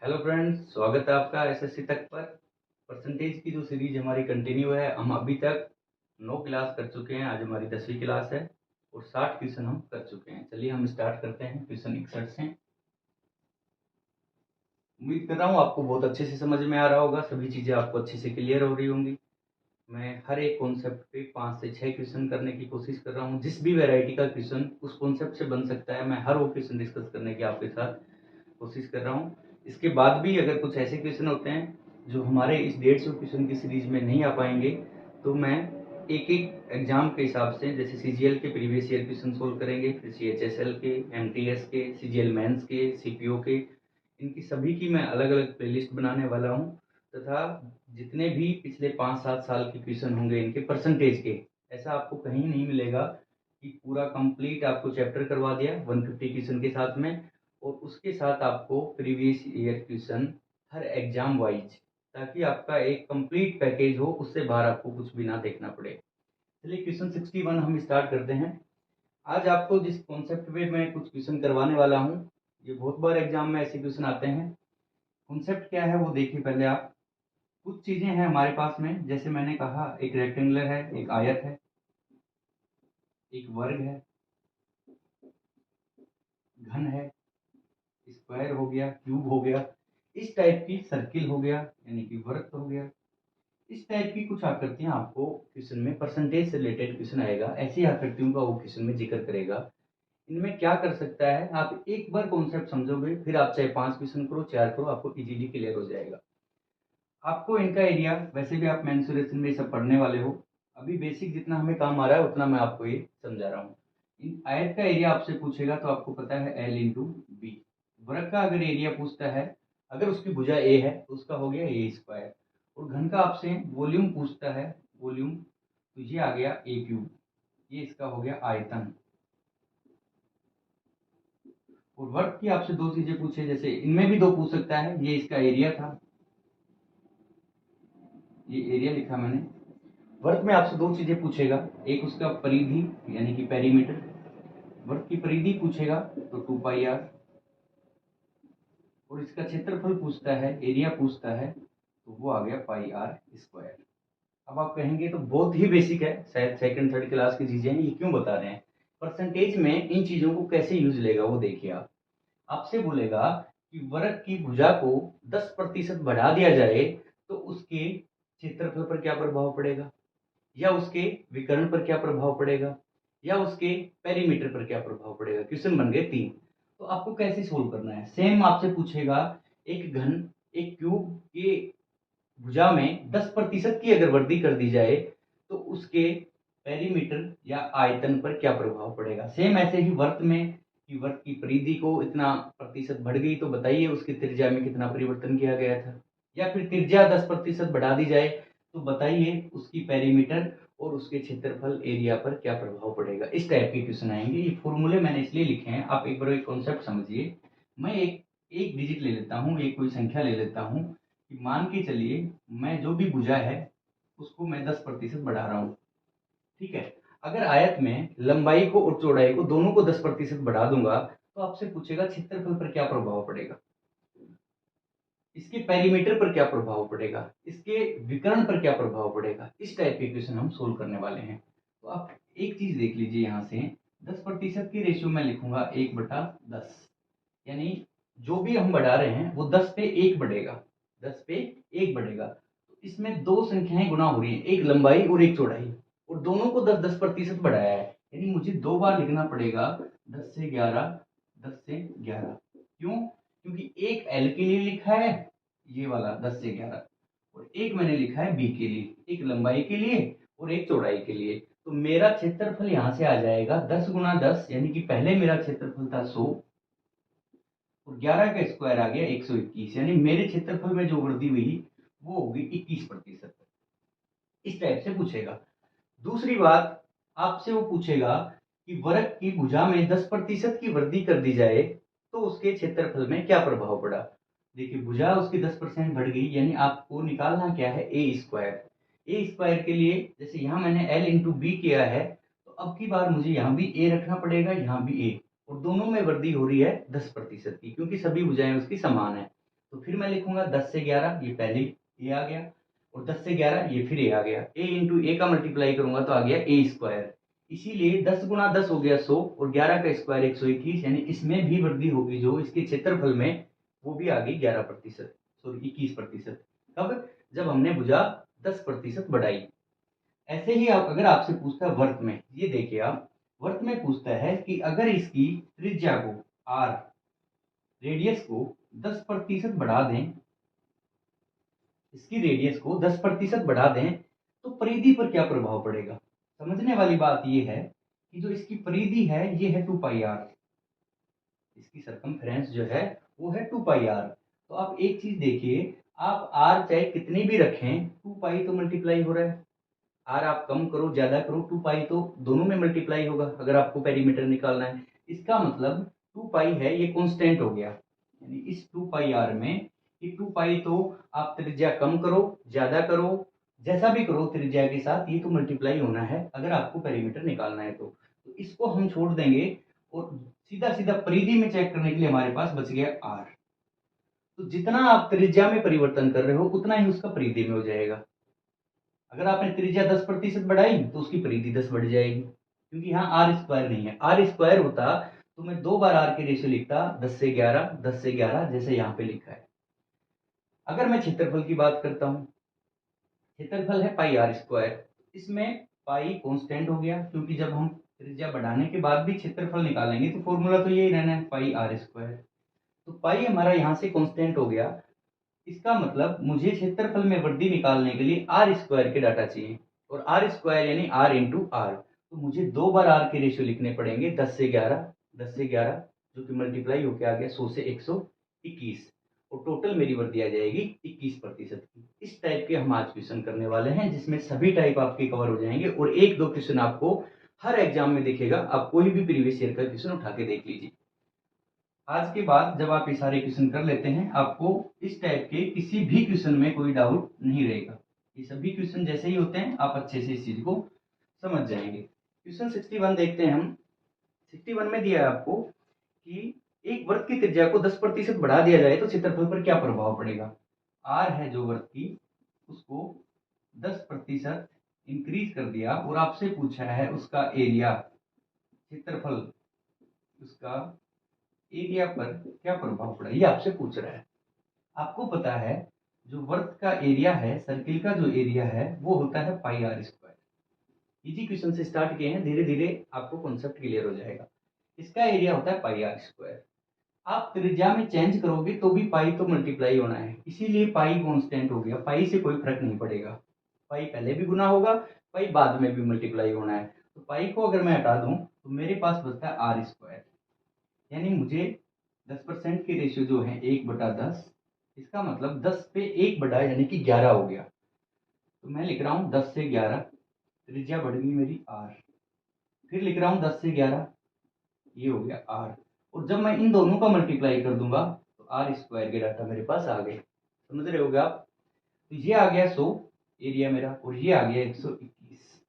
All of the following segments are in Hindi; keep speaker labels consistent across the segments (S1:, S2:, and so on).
S1: हेलो फ्रेंड्स, स्वागत है आपका एसएससी तक पर। परसेंटेज की जो सीरीज हमारी कंटिन्यू है, हम अभी तक 9 क्लास कर चुके हैं। आज हमारी 10वीं क्लास है और 60 क्वेश्चन हम कर चुके हैं। चलिए हम स्टार्ट करते हैं क्वेश्चन 61 से। उम्मीद कर रहा हूँ आपको बहुत अच्छे से समझ में आ रहा होगा, सभी चीज़ें आपको अच्छे से क्लियर हो रही होंगी। मैं हर एक कॉन्सेप्ट पे 5 से 6 क्वेश्चन करने की कोशिश कर रहा हूँ। जिस भी वैरायटी का क्वेश्चन उस कॉन्सेप्ट से बन सकता है, मैं हर वो क्वेश्चन डिस्कस करने की आपके साथ कोशिश कर रहा हूँ। इसके बाद भी अगर कुछ ऐसे क्वेश्चन होते हैं जो हमारे इस 150 क्वेश्चन की सीरीज में नहीं आ पाएंगे, तो मैं एक एक एग्जाम के हिसाब से, जैसे सीजीएल के प्रीवियस ईयर क्वेश्चन सोल्व करेंगे, फिर सीएचएसएल के, एमटीएस के, सीजीएल मेंस के, सीपीओ के, इनकी सभी की मैं अलग अलग प्लेलिस्ट बनाने वाला हूँ। तथा जितने भी पिछले 5-7 साल के क्वेश्चन होंगे इनके परसेंटेज के, ऐसा आपको कहीं नहीं मिलेगा कि पूरा कंप्लीट आपको चैप्टर करवा दिया 150 क्वेश्चन के साथ में, और उसके साथ आपको प्रीवियस ईयर क्वेश्चन हर एग्जाम वाइज, ताकि आपका एक कंप्लीट पैकेज हो, उससे बाहर आपको कुछ भी ना देखना पड़े। चलिए क्वेश्चन 61 हम स्टार्ट करते हैं। आज आपको जिस कॉन्सेप्ट पे मैं कुछ क्वेश्चन करवाने वाला हूँ, ये बहुत बार एग्जाम में ऐसे क्वेश्चन आते हैं। कॉन्सेप्ट क्या है वो देखिए पहले आप। कुछ चीजें हैं हमारे पास में, जैसे मैंने कहा, एक रेक्टेंगुलर है, एक आयत है, एक वर्ग है, घन है, स्क्वायर हो गया, क्यूब हो गया, इस टाइप की सर्किल हो गया यानी कि वृत्त हो गया। इस टाइप की कुछ आकृतियां आपको क्वेश्चन में परसेंटेज से रिलेटेड क्वेश्चन आएगा, ऐसी आकृतियों का वो क्वेश्चन में जिक्र करेगा। इनमें क्या कर सकता है, आप एक बार कॉन्सेप्ट समझोगे, फिर आप चाहे 5 क्वेश्चन करो, 4 करो, आपको इजीली क्लियर हो जाएगा। आपको इनका एरिया, वैसे भी आप मेंसुरेशन में सब पढ़ने वाले हो, अभी बेसिक जितना हमें काम आ रहा है उतना मैं आपको ये समझा रहा हूँ। इन आयत का एरिया आपसे पूछेगा तो आपको पता है L इंटू बी। वर्ग का अगर एरिया पूछता है, अगर उसकी भुजा ए है तो उसका हो गया ए स्क्वायर। और घन का आपसे वॉल्यूम पूछता है, वॉल्यूम, तो ये आ गया ए क्यूब, ये इसका हो गया आयतन। और वर्ग की आपसे दो चीजें पूछे, जैसे इनमें भी दो पूछ सकता है, ये इसका एरिया था, ये एरिया लिखा मैंने। वर्ग में आपसे दो चीजें पूछेगा, एक उसका परिधि यानी कि पेरीमीटर, वर्ग की परिधि पूछेगा तो 2 पाई आर, और इसका क्षेत्रफल पूछता है, एरिया पूछता है, तो वो आ गया पाई आर स्क्वायर। अब आप कहेंगे तो बहुत ही बेसिक है, शायद सेकंड थर्ड क्लास की चीजें हैं, ये क्यों बता रहे हैं। परसेंटेज में इन चीजों को कैसे यूज लेगा वो देखिए आप। आपसे बोलेगा कि वर्ग की भुजा को 10% बढ़ा दिया जाए तो उसके क्षेत्रफल पर क्या प्रभाव पड़ेगा, या उसके विकर्ण पर क्या प्रभाव पड़ेगा, या उसके पेरीमीटर पर क्या प्रभाव पड़ेगा। क्वेश्चन बन गए 3। तो आपको कैसे सोल्व करना है, सेम आपसे पूछेगा एक घन, एक क्यूब के भुजा में 10% की अगर वृद्धि कर दी जाए तो उसके पेरीमीटर या आयतन पर क्या प्रभाव पड़ेगा। सेम ऐसे ही वर्त में, कि वर्त की परिधि को इतना प्रतिशत बढ़ गई तो बताइए उसकी त्रिज्या में कितना परिवर्तन किया गया था, या फिर त्रिज्या 10% बढ़ा दी जाए तो बताइए उसकी पेरीमीटर और उसके क्षेत्रफल एरिया पर क्या प्रभाव पड़ेगा। इस टाइप के क्वेश्चन आएंगे। ये फॉर्मूले मैंने इसलिए लिखे हैं, आप एक बार एक कॉन्सेप्ट समझिए। मैं एक डिजिट ले लेता हूँ, एक कोई संख्या ले लेता हूँ, कि मान के चलिए मैं जो भी भुजा है उसको मैं 10% बढ़ा रहा हूँ, ठीक है। अगर आयत में लंबाई को और चौड़ाई को दोनों को 10% बढ़ा दूंगा तो आपसे पूछेगा क्षेत्रफल पर क्या प्रभाव पड़ेगा, इसके पेरीमीटर पर क्या प्रभाव पड़ेगा, इसके विकर्ण पर क्या प्रभाव पड़ेगा। इस टाइप के क्वेश्चन हम सोल्व करने वाले हैं। तो आप एक चीज देख लीजिए, यहाँ से 10% की रेशियो में लिखूंगा 1/10, यानी जो भी हम बढ़ा रहे हैं वो 10 पे 1 बढ़ेगा, 10 पे 1 बढ़ेगा। तो इसमें दो संख्याएं गुणा हो रही हैं, एक लंबाई और एक चौड़ाई, और दोनों को 10-10% बढ़ाया है, यानी मुझे दो बार लिखना पड़ेगा 10 से 11, 10 से 11। क्यों? क्योंकि एक एल के लिए लिखा है ये वाला 10 से 11, और एक मैंने लिखा है बी के लिए, एक लंबाई के लिए और एक चौड़ाई के लिए। तो मेरा क्षेत्रफल यहाँ से आ जाएगा 10 गुणा 10, यानी कि पहले मेरा क्षेत्रफल था 100, और 11 का स्क्वायर आ गया 121, यानी मेरे क्षेत्रफल में जो वृद्धि हुई वो होगी 21%। इस टाइप से पूछेगा। दूसरी बात, आपसे वो पूछेगा कि वर्ग की भुजा में 10% की वृद्धि कर दी जाए तो उसके क्षेत्रफल में क्या प्रभाव पड़ा। देखिए भुजा उसकी 10% बढ़ गई, यानी आपको निकालना क्या है, ए स्क्वायर। ए स्क्वायर के लिए जैसे यहाँ मैंने एल इंटू बी किया है, तो अब की बार मुझे यहाँ भी ए रखना पड़ेगा, यहाँ भी ए, और दोनों में वृद्धि हो रही है 10% की, क्योंकि सभी भुजाएं उसकी समान है। तो फिर मैं लिखूंगा 10 से 11, ये पहले ए आ गया, और 10 से 11 ये फिर ए आ गया। ए इंटू ए का मल्टीप्लाई करूंगा तो आ गया ए स्क्वायर। इसीलिए 10 गुणा 10 हो गया 100, और 11 का स्क्वायर 121, यानी इसमें भी वृद्धि होगी जो इसके क्षेत्रफल में, वो भी आ गई 11%, सॉरी 21%। कब? जब हमने भुजा 10% बढ़ाई। ऐसे ही अगर आपसे पूछता है वर्त में, ये देखिए आप, वर्त में पूछता है कि अगर इसकी त्रिज्या को आर, रेडियस को 10% बढ़ा दें, इसकी रेडियस को 10% बढ़ा दें तो परिधि पर क्या प्रभाव पड़ेगा। समझने वाली बात यह है कि जो इसकी परिधि है ये है 2 पाई आर, इसकी सरकमफ्रेंस जो है वो है 2 पाई आर। तो आप एक चीज देखिए, आप आर चाहे कितनी भी रखें, 2 पाई तो मल्टीप्लाई हो रहा है। आर आप कम करो ज्यादा करो, 2 पाई तो दोनों में मल्टीप्लाई होगा अगर आपको पेरीमीटर निकालना है। इसका मतलब 2 पाई है ये कांस्टेंट हो गया, यानी इस 2 पाई आर में कि 2 पाई तो आप त्रिज्या कम करो ज्यादा करो, जैसा भी करो त्रिज्या के साथ ये तो मल्टीप्लाई होना है अगर आपको पेरीमीटर निकालना है। तो इसको हम छोड़ देंगे और सीधा सीधा परिधि में चेक करने के लिए हमारे पास बच गया आर। तो जितना आप त्रिज्या में परिवर्तन कर रहे हो उतना ही उसका परिधि में हो जाएगा। अगर आपने त्रिज्या 10% बढ़ाई तो उसकी परिधि 10 बढ़ जाएगी, क्योंकि यहाँ आर स्क्वायर नहीं है। आर स्क्वायर होता तो मैं 2 बार आर के रेशियो लिखता, 10 से 11, 10 से 11, जैसे यहाँ पे लिखा है। अगर मैं क्षेत्रफल की बात करता हूँ, क्षेत्रफल है पाई आर स्क्वायर, इसमें पाई कांस्टेंट हो गया, क्योंकि जब हम त्रिज्या बढ़ाने के बाद भी क्षेत्रफल निकालेंगे तो फॉर्मूला तो यही रहना है, पाई आर स्क्वायर। तो पाई हमारा यहाँ से कांस्टेंट हो गया। इसका मतलब मुझे क्षेत्रफल में वृद्धि निकालने के लिए आर स्क्वायर के डाटा चाहिए, और आर स्क्वायर यानी आर इंटू आर। तो मुझे 2 बार आर के रेशियो लिखने पड़ेंगे, 10 से 11, 10 से 11, जो कि मल्टीप्लाई होकर आ गया 100 से 121, और टोटल मेरी वृद्धि आ जाएगी 21% की। इस टाइप के हम आज क्वेश्चन करने वाले हैं जिसमें सभी टाइप आपके कवर हो जाएंगे, और 1-2 क्वेश्चन आपको हर एग्जाम में दिखेगा। आप कोई भी प्रीवियस ईयर का क्वेश्चन उठा के देख लीजिए। आज के बाद जब आप ये सारे क्वेश्चन कर लेते हैं, आपको इस टाइप के किसी भी क्वेश्चन में कोई डाउट नहीं रहेगा। ये सभी क्वेश्चन जैसे ही होते हैं आप अच्छे से इस चीज को समझ जाएंगे। क्वेश्चन 61 देखते हैं हम। 61 में दिया है आपको कि एक वृत्त की त्रिज्या को 10% बढ़ा दिया जाए तो क्षेत्रफल पर क्या प्रभाव पड़ेगा। आर है जो वृत्त की, उसको 10% इंक्रीज कर दिया, और आपसे पूछा है उसका एरिया, क्षेत्रफल, उसका एरिया पर क्या प्रभाव पड़ा, ये आपसे पूछ रहा है। आपको पता है जो वर्ग का एरिया है, सर्किल का जो एरिया है, वो होता है पाई आर स्क्वायर। इजी क्वेश्चन से स्टार्ट किए हैं, धीरे धीरे आपको कॉन्सेप्ट क्लियर हो जाएगा। इसका एरिया होता है पाई आर स्क्वायर। आप त्रिज्या में चेंज करोगे तो भी पाई तो मल्टीप्लाई होना है, इसीलिए पाई कांस्टेंट हो गया, पाई से कोई फर्क नहीं पड़ेगा। पाई पहले भी गुना होगा, पाई बाद में भी मल्टीप्लाई होना है। तो पाई को अगर मैं हटा दूं तो मेरे पास बचता है आर स्क्वायर, यानी मुझे 10% के रेशियो जो है 1/10, इसका मतलब 10 पे 1 बढ़ा यानी कि 11 हो गया। तो मैं लिख रहा हूँ 10 से 11, त्रिज्या बढ़ गई मेरी आर, फिर लिख रहा हूँ 10 से 11, ये हो गया आर, और जब मैं इन दोनों का मल्टीप्लाई कर दूंगा तो आर स्क्वायर के डाटा मेरे पास आ गए। समझ रहे होगे आप। तो ये आ गया 100 एरिया मेरा, और ये आ गया 121,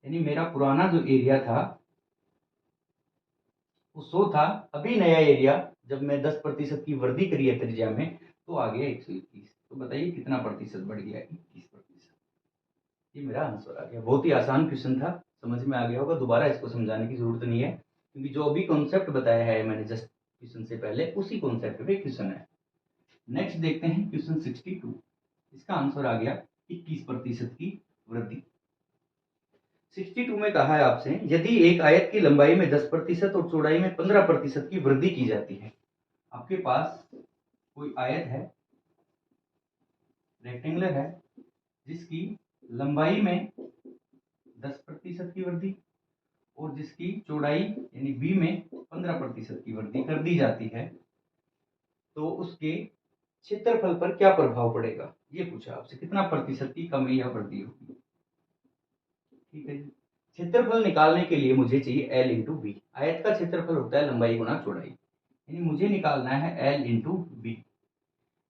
S1: यानी मेरा पुराना जो एरिया था वो 100 था, अभी नया एरिया जब मैं 10% की वृद्धि करी है त्रिज्या में तो आ गया 121। तो बताइए कितना प्रतिशत बढ़ गया, 21%। ये मेरा आंसर आ गया। बहुत ही आसान क्वेश्चन था, समझ में आ गया होगा, दोबारा इसको समझाने की जरूरत नहीं है, क्योंकि जो अभी कॉन्सेप्ट बताया है मैंने जस्ट क्वेश्चन से पहले, उसी कॉन्सेप्ट पे क्वेश्चन है। नेक्स्ट देखते हैं क्वेश्चन 62। इसका आंसर आ गया 21% की वृद्धि। 62 में कहा है आपसे, यदि एक आयत की लंबाई में 10% और चौड़ाई में 15% की वृद्धि की जाती है। आपके पास कोई आयत है, रेक्टेंगुलर है, जिसकी लंबाई में 10% की वृद्धि और जिसकी चौड़ाई यानी बी में 15% की वृद्धि कर दी जाती है, तो उसके क्षेत्रफल पर क्या प्रभाव पड़ेगा, ये पूछा आपसे, कितना प्रतिशत की कमी या वृद्धि होगी। ठीक है जी। क्षेत्रफल निकालने के लिए मुझे चाहिए एल इंटू बी। आयत का क्षेत्रफल होता है लंबाई गुना चौड़ाई, यानी मुझे निकालना है एल इंटू बी।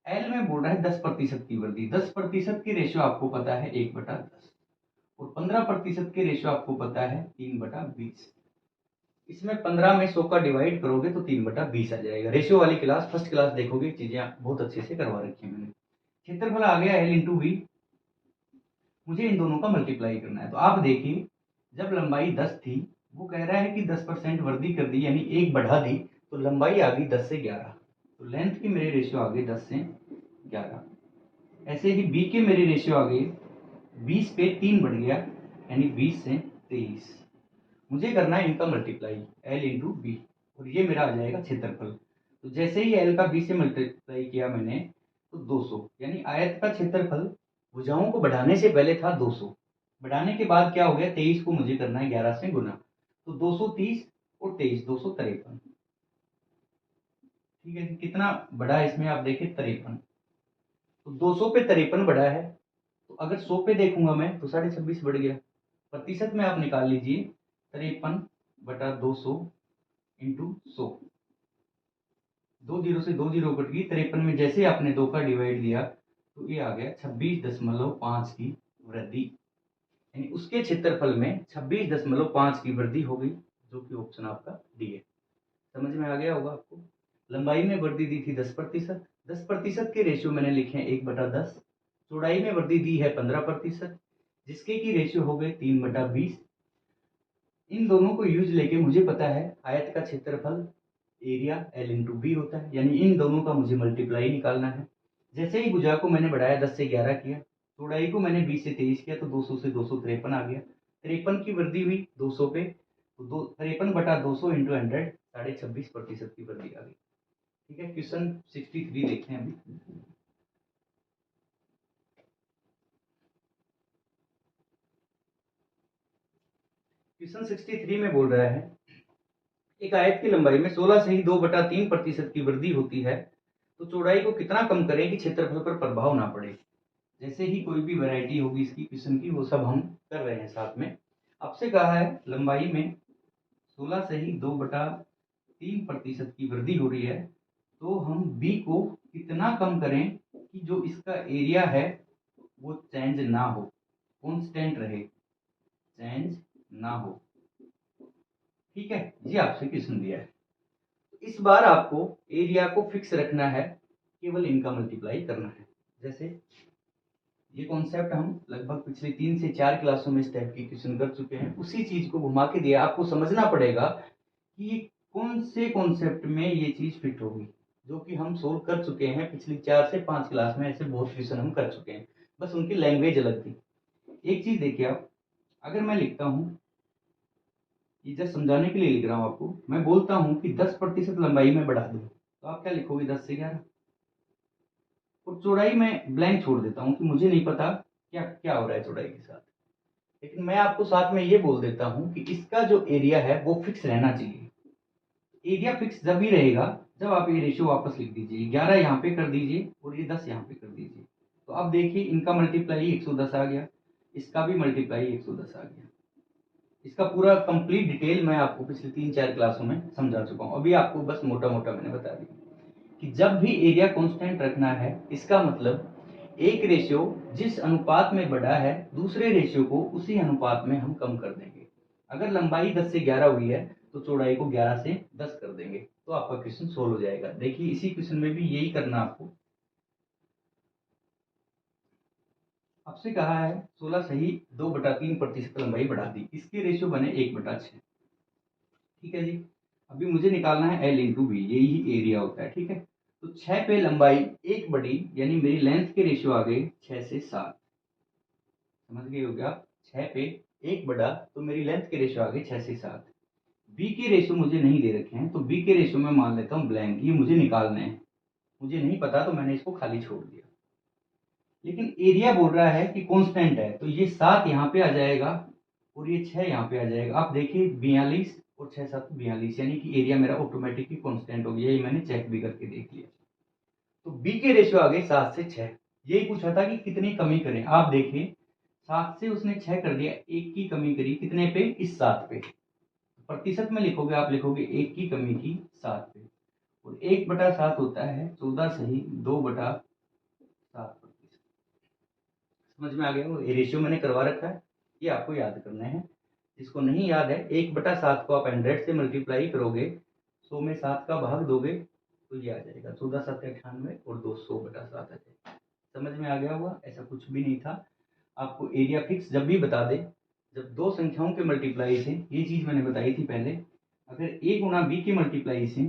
S1: एल में बोल रहा है 10% की वृद्धि, 10% की रेशियो आपको पता है 1/10, और 15% के रेशियो आपको पता है 3/20। इसमें 15 में 100 का डिवाइड करोगे तो 3/20 आ जाएगा। रेशियो वाली क्लास, फर्स्ट क्लास देखोगे, चीजें बहुत अच्छे से करवा रखी है मैंने। क्षेत्रफल आ गया L इंटू वी। मुझे इन दोनों का मल्टीप्लाई करना है। तो आप देखिए, जब लंबाई 10 थी, वो कह रहा है कि 10% वृद्धि कर दी, यानी 1 बढ़ा दी, तो लंबाई आ गई 10 से 11। तो लेंथ की मेरे रेशियो आ गई 10 से 11। ऐसे ही बी के मेरे रेशियो आ गए 20 पे 3 बढ़ गया, यानी 20 से 23। मुझे करना है इनका मल्टीप्लाई, L इंटू बी, और ये मेरा आ जाएगा क्षेत्रफल। तो जैसे ही L का B से मल्टीप्लाई किया मैंने, तो 200, यानी आयत का क्षेत्रफल भुजाओं को बढ़ाने से पहले था 200, बढ़ाने के बाद क्या हो गया, 23 को मुझे करना है 11 से गुना। तो 230 और 23, 253। ठीक है, कितना बढ़ा है इसमें, आप देखिए 53। तो 200 पे 53 बढ़ा है। तो अगर 100 पे देखूंगा मैं, तो 26.5 बढ़ गया। प्रतिशत में आप निकाल लीजिए, 53/200 इंटू 100। 2 जीरो से 2 जीरो कट गई। 53 में जैसे ही आपने 2 का डिवाइड दिया, तो ये आ गया 26.5 की वृद्धि, यानी उसके क्षेत्रफल में 26.5 की वृद्धि हो गई, जो कि ऑप्शन आपका डी है। समझ में आ गया होगा आपको। लंबाई में वृद्धि दी थी 10%, 10% के रेशियो मैंने लिखे हैं 1/10। चौड़ाई में वृद्धि दी है 15%, जिसके की रेशियो हो गए 3/20। इन दोनों को यूज लेके मुझे पता है आयत का क्षेत्रफल एरिया L इंटू बी होता है, यानी इन दोनों का मुझे मल्टीप्लाई निकालना है। जैसे ही भुजा को मैंने बढ़ाया 10 से 11 किया, चौड़ाई को मैंने 20 से 23 किया, तो 200 से 253 आ गया। 53 की वृद्धि हुई 200 पे, तो 53/200 इंटू 100, 26.5% की वृद्धि आ गई। ठीक है, क्वेश्चन 63 देखते हैं अभी। क्वेश्चन 63 में बोल रहा है, एक आयत की लंबाई में 16 से ही 2/3% की वृद्धि होती है, तो चौड़ाई को कितना कम करें कि क्षेत्रफल पर प्रभाव ना पड़े। जैसे ही कोई भी वैरायटी होगी इसकी क्वेश्चन की, वो सब हम कर रहे हैं साथ में। आपसे कहा है लंबाई में 16 से ही 2/3% की वृद्धि हो रही है, तो हम बी को कितना कम करें कि जो इसका एरिया है वो चेंज ना हो, कांस्टेंट रहे, चेंज ना हो। ठीक है, ये आपसे क्वेश्चन दिया है। इस बार आपको एरिया को फिक्स रखना है, केवल इनका मल्टीप्लाई करना है। जैसे ये कॉन्सेप्ट हम लगभग पिछले 3 से 4 क्लासों में इस टाइप की क्वेश्चन कर चुके हैं। उसी चीज को घुमा के दिया, आपको समझना पड़ेगा कि ये कौन से कॉन्सेप्ट में ये चीज फिट होगी, जो कि हम सोल्व कर चुके हैं पिछली 4 से 5 क्लास में। ऐसे बहुत क्वेश्चन हम कर चुके हैं, बस उनकी लैंग्वेज अलग थी। एक चीज देखिए आप, अगर मैं लिखता हूँ, ये जस्ट समझाने के लिए लिख रहा हूँ आपको, मैं बोलता हूँ कि 10% लंबाई में बढ़ा दूं, तो आप क्या लिखोगे, 10 से 11। और चौड़ाई में ब्लैंक छोड़ देता हूँ कि मुझे नहीं पता क्या क्या हो रहा है चौड़ाई के साथ। लेकिन मैं आपको साथ में ये बोल देता हूँ कि इसका जो एरिया है वो फिक्स रहना चाहिए। एरिया फिक्स जब ही रहेगा जब आप ये रेशियो वापस लिख दीजिए, 11 यहाँ पे कर दीजिए और ये 10 यहाँ पे कर दीजिए। तो अब देखिए इनका मल्टीप्लाई 110 आ गया, इसका भी मल्टीप्लाई 110 आ गया। इसका पूरा कंप्लीट डिटेल मैं आपको पिछले 3-4 क्लासों में समझा चुका हूँ। अभी आपको बस मोटा मोटा मैंने बता दिया कि जब भी एरिया कांस्टेंट रखना है, इसका मतलब एक रेशियो जिस अनुपात में बढ़ा है, दूसरे रेशियो को उसी अनुपात में हम कम कर देंगे। अगर लंबाई 10 से 11 हुई है, तो चौड़ाई को 11 से 10 कर देंगे, तो आपका क्वेश्चन सोल्व हो जाएगा। देखिए इसी क्वेश्चन में भी यही करना आपको। आपसे कहा है 16 से ही 2/3% लंबाई बढ़ा दी, इसके रेशियो बने 1/6। ठीक है जी, अभी मुझे निकालना है L इंटू बी, यही एरिया होता है। ठीक है, तो 6 पे लंबाई 1 बढ़ी, यानी मेरी लेंथ के रेशियो आ गए 6 से 7। समझ गए हो क्या, 6 पे 1 बढ़ा तो मेरी लेंथ के रेशियो आ गए 6 से 7। बी के रेशियो मुझे नहीं दे रखे हैं, तो बी के रेशियो में मान लेता हूँ ब्लैंक, ये मुझे निकालने हैं, मुझे नहीं पता तो मैंने इसको खाली छोड़ दिया। लेकिन एरिया बोल रहा है कि कांस्टेंट है, तो ये 7 यहाँ पे आ जाएगा और ये 6 यहाँ पे आ जाएगा। आप देखिए 42 और 6 7 42, यानी कि एरिया मेरा ऑटोमेटिकली कांस्टेंट हो गया। ये मैंने चेक भी करके देख लिया। तो बी के रेशियो आ गए 7 से 6। यही पूछा था कि कितनी कमी करें। आप देखिए 7 से उसने 6 कर दिया, 1 की कमी करी, कितने पे, इस 7 पे। प्रतिशत में लिखोगे, आप लिखोगे 1 की कमी की 7 पे, और 1/7 होता है 14 सही 2/7%। समझ में आ गया, वो रेशियो मैंने करवा रखा है, ये आपको याद करना है। जिसको नहीं याद है, 1/7 को आप 100 से मल्टीप्लाई करोगे, 100 में 7 का भाग दोगे तो ये आ जाएगा 14 7 98 और 200/7 आ जाएगा। समझ में आ गया होगा? ऐसा कुछ भी नहीं था। आपको एरिया फिक्स जब भी बता दे, जब दो संख्याओं के मल्टीप्लाई से, ये चीज़ मैंने बताई थी पहले, अगर a गुणा b की मल्टीप्लाई से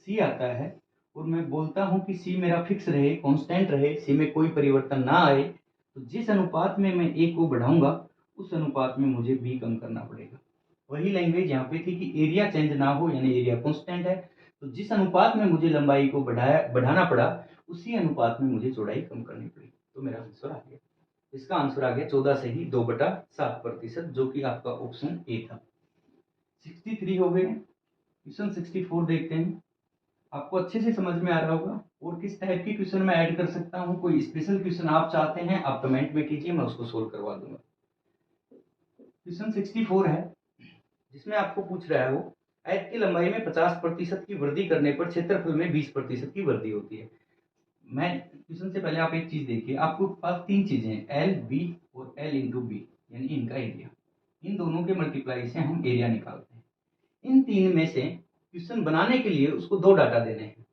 S1: c आता है और मैं बोलता हूँ कि c मेरा फिक्स रहे, कांस्टेंट रहे, c में कोई परिवर्तन ना आए, तो जिस अनुपात में मैं a को बढ़ाऊंगा उस अनुपात में मुझे b कम करना पड़ेगा। वही लैंग्वेज यहाँ पे थी कि एरिया चेंज ना हो, यानी एरिया कांस्टेंट है, तो जिस अनुपात में मुझे लंबाई को बढ़ाना पड़ा उसी अनुपात में मुझे चौड़ाई कम करनी पड़ी। तो मेरा आंसर आ गया, इसका आंसर आ गया 14 से ही 2/7%, जो कि आपका ऑप्शन ए था। 63 हो गए। क्वेश्चन 64 देखते हैं। आपको अच्छे से समझ में आ रहा होगा। और किस टाइप की क्वेश्चन मैं ऐड कर सकता हूँ, कोई स्पेशल क्वेश्चन आप चाहते हैं आप कमेंट में कीजिए, मैं उसको सोल्व करवा दूंगा। क्वेश्चन 64 है, जिसमें आपको पूछ रहा है वो आयत की लंबाई में 50% की वृद्धि करने पर क्षेत्रफल में 20% की वृद्धि होती है। मैं क्वेश्चन से पहले आप एक चीज देखिए, आपको पास तीन चीजें हैं, एल बी और एल इंटू बी, यानी इनका एरिया। इन दोनों के मल्टीप्लाई से हम एरिया निकालते हैं। इन तीन में से क्वेश्चन बनाने के लिए उसको दो डाटा देने हैं,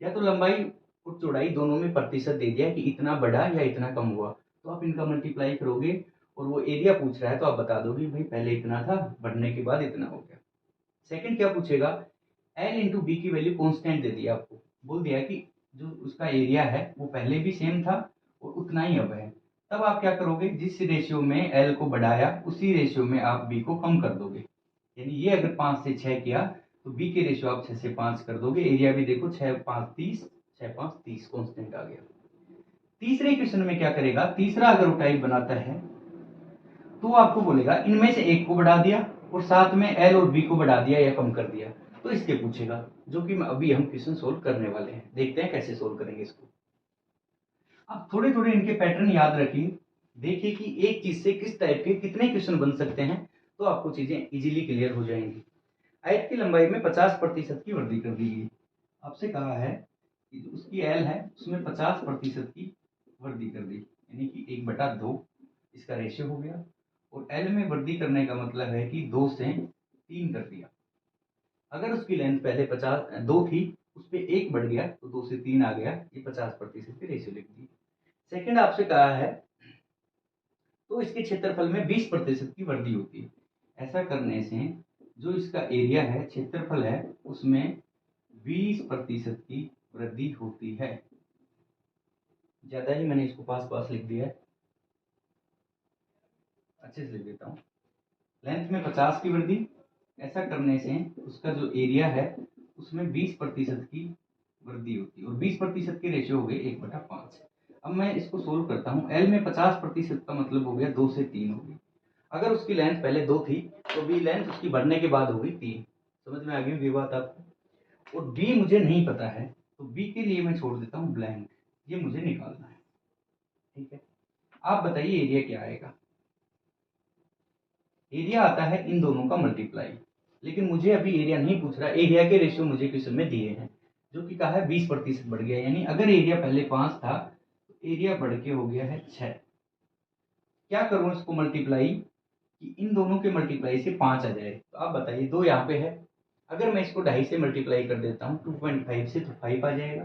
S1: या तो लंबाई और चौड़ाई दोनों में प्रतिशत दे दिया कि इतना बढ़ा या इतना कम हुआ, तो आप इनका मल्टीप्लाई करोगे और वो एरिया पूछ रहा है तो आप बता दोगे भाई पहले इतना था, बढ़ने के बाद इतना हो गया। सेकंड क्या पूछेगा, एल इंटू बी की वैल्यू कांस्टेंट दे दिया, आपको बोल दिया कि जो उसका एरिया है वो पहले भी सेम था और उतना ही अब है। तब आप क्या करोगे, जिस रेशियो में एल को बढ़ाया उसी रेशियो में आप बी को कम कर दोगे। यानी ये अगर 5 से 6 किया तो बी के रेशियो आप 6 से 5 कर दोगे। एरिया भी देखो 6 5 30, 6 5 30 कांस्टेंट आ गया। तीसरे क्वेश्चन में क्या करेगा, तीसरा अगर वो टाइप बनाता है तो आपको बोलेगा इनमें से एक को बढ़ा दिया और साथ में एल और बी को बढ़ा दिया या कम कर दिया, तो इसके पूछेगा, जो कि अभी हम क्वेश्चन सोल्व करने वाले हैं। देखते हैं कैसे सोल्व करेंगे इसको। आप थोड़े थोड़े इनके पैटर्न याद रखिए, देखिए कि एक चीज से किस टाइप के कितने क्वेश्चन बन सकते हैं, तो आपको चीजें इजीली क्लियर हो जाएंगी। आयत की लंबाई में 50% की वृद्धि कर दी गई। आपसे कहा है कि जो उसकी एल है उसमें 50% की वृद्धि कर दी, यानी कि 1/2 इसका रेशियो हो गया। और एल में वृद्धि करने का मतलब है कि 2 से 3 कर दिया। अगर उसकी लेंथ पहले 2 थी, उस पर 1 बढ़ गया तो 2 से 3 आ गया, ये 50% की रेशियो लिख दी। सेकंड आपसे कहा है तो इसके क्षेत्रफल में 20% की वृद्धि होती है। ऐसा करने से जो इसका एरिया है, क्षेत्रफल है, उसमें 20% की वृद्धि होती है। ज्यादा ही मैंने इसको पास पास लिख दिया है, अच्छे से लिख देता हूँ। लेंथ में 50 की वृद्धि, ऐसा करने से उसका जो एरिया है उसमें 20% की वृद्धि होती है, और 20% की रेशियो हो गई 1/5। अब मैं इसको सोल्व करता हूँ। एल में 50% का मतलब हो गया 2 से 3 हो गई। अगर उसकी लेंथ पहले 2 थी तो बी लेंथ उसकी बढ़ने के बाद हो गई 3। समझ में आ गई ये बात आपको? और बी मुझे नहीं पता है तो बी के लिए मैं छोड़ देता हूँ ब्लैंक, ये मुझे निकालना है। ठीक है, आप बताइए एरिया क्या आएगा। एरिया आता है इन दोनों का मल्टीप्लाई, लेकिन मुझे अभी एरिया नहीं पूछ रहा। एरिया के रेशियो मुझे क्वेश्चन में दिए हैं, जो कि कहा है 20% बढ़ गया, यानी अगर एरिया पहले 5 था तो एरिया बढ़ के हो गया है 6। क्या करूं इसको मल्टीप्लाई कि इन दोनों के मल्टीप्लाई से 5 आ जाए, तो आप बताइए, 2 यहाँ पे है, अगर मैं इसको 2.5 से मल्टीप्लाई कर देता हूँ 2.5 से, तो 5 आ जाएगा।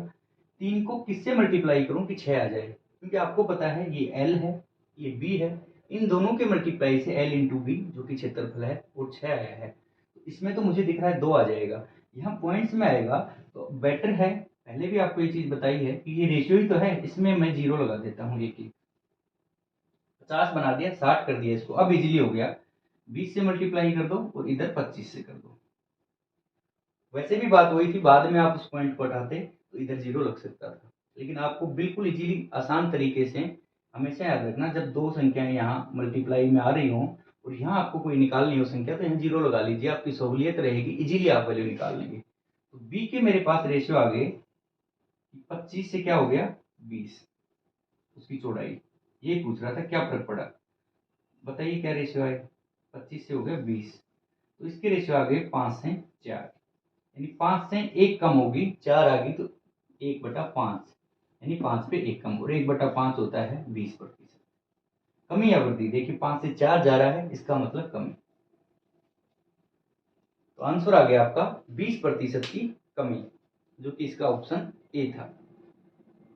S1: 3 को किससे मल्टीप्लाई करूं कि 6 आ जाए, क्योंकि आपको पता है ये एल है ये बी है, इन दोनों के मल्टीप्लाई से एल इंटू बी जो कि क्षेत्रफल है वो 6 आया है। तो इसमें तो मुझे दिख रहा है 2 आ जाएगा, यहाँ पॉइंट्स में आएगा तो बेटर है। पहले भी आपको ये चीज बताई है कि ये रेशियो ही तो है, इसमें मैं 0 लगा देता हूँ। एक 50 बना दिया, 60 कर दिया इसको, अब इजीली हो गया। 20 से मल्टीप्लाई कर दो और इधर 25 से कर दो। वैसे भी बात वही थी, बाद में आप उस पॉइंट को हटाते तो इधर 0 लग सकता था, लेकिन आपको बिल्कुल इजीली आसान तरीके से हमेशा याद रखना, जब दो संख्याएं यहाँ मल्टीप्लाई में आ रही हो और यहाँ आपको कोई निकालनी हो संख्या, तो यहाँ 0 लगा लीजिए, आपकी सहूलियत रहेगी, इजीली आप वैल्यू निकाल लेंगे। तो बी के मेरे पास रेशियो आ गए 25 से क्या हो गया 20, उसकी चौड़ाई। ये पूछ रहा था क्या फर्क पड़ा, बताइए क्या रेशियो आए, 25 से हो गया 20, तो इसके रेशियो आ गए 5 से 4, यानी 5 से 1 कम होगी, 4 आ गई तो 1/5, यानी 5 पे 1 कम, और 1/5 होता है 20%। कमी या वृद्धि, देखिए 5 से 4 जा रहा है, इसका मतलब कमी। तो आंसर आ गया आपका 20% की कमी, जो कि इसका ऑप्शन ए था।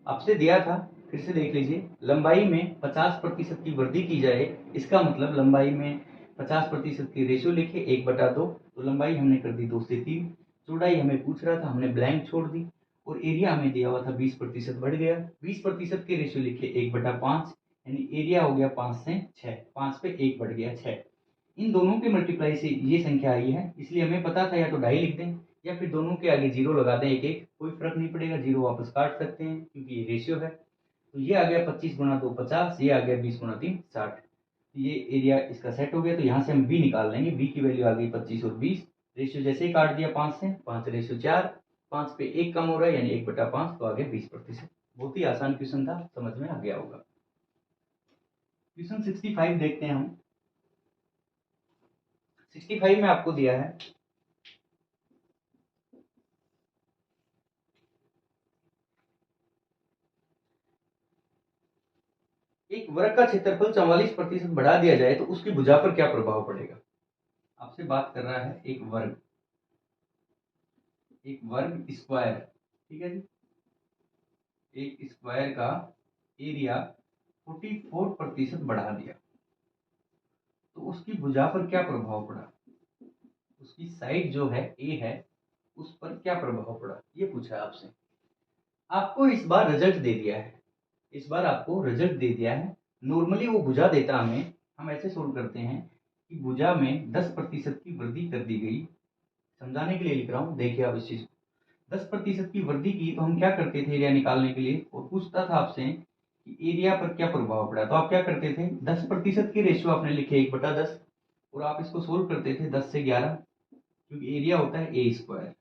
S1: आपसे दिया था, फिर से देख लीजिए, लंबाई में 50% की वृद्धि की जाए, इसका मतलब लंबाई में 50% की रेशियो लिखे 1/2, तो लंबाई हमने कर दी 2 से 3, चौड़ाई हमें पूछ रहा था, हमने ब्लैंक छोड़ दी, और एरिया हमें दिया हुआ था 20% बढ़ गया, 20% के रेशियो लिखे 1/5, यानी एरिया हो गया 5 से 6, 5 पे 1 बढ़ गया 6। इन दोनों के मल्टीप्लाई से ये संख्या आई है, इसलिए हमें पता था या तो 2.5 लिख दें या फिर दोनों के आगे 0 लगा दें, एक एक, कोई फर्क नहीं पड़ेगा, 0 वापस काट सकते हैं क्योंकि ये रेशियो है। तो ये आ गया 25 गुणा 2 50, ये आ गया 20 गुणा 3 60। ये एरिया इसका सेट हो गया, तो यहाँ से हम बी निकाल लेंगे, बी की वैल्यू आ गई 25 और 20, रेशियो जैसे ही काट दिया 5 से, 5 रेशियो 4, 5 पे 1 कम हो रहा है यानी 1/5, तो आ गया 20%। बहुत ही आसान क्वेश्चन था, समझ में आ गया होगा। क्वेश्चन 65 देखते हैं हम। 65 में आपको दिया है एक वर्ग का क्षेत्रफल 44% बढ़ा दिया जाए तो उसकी भुजा पर क्या प्रभाव पड़ेगा। आपसे बात कर रहा है एक वर्ग स्क्वायर, ठीक है जी, एक स्क्वायर का एरिया 44% बढ़ा दिया तो उसकी भुजा पर क्या प्रभाव पड़ा, उसकी साइड जो है ए है उस पर क्या प्रभाव पड़ा, ये पूछा है आपसे। आपको इस बार रिजल्ट दे दिया है, इस बार आपको रिजल्ट दे दिया है। नॉर्मली वो भुजा देता हमें, हम ऐसे सोल्व करते हैं कि भुजा में 10% की वृद्धि कर दी गई, समझाने के लिए लिख रहा हूँ, देखिए आप इस चीज को, 10% की वृद्धि की तो हम क्या करते थे एरिया निकालने के लिए, और पूछता था आपसे कि एरिया पर क्या प्रभाव पड़ा, तो आप क्या करते थे, 10% की रेशियो आपने लिखे 1/10, और आप इसको सोल्व करते थे 10 से 11, क्योंकि एरिया होता है ए स्क्वायर,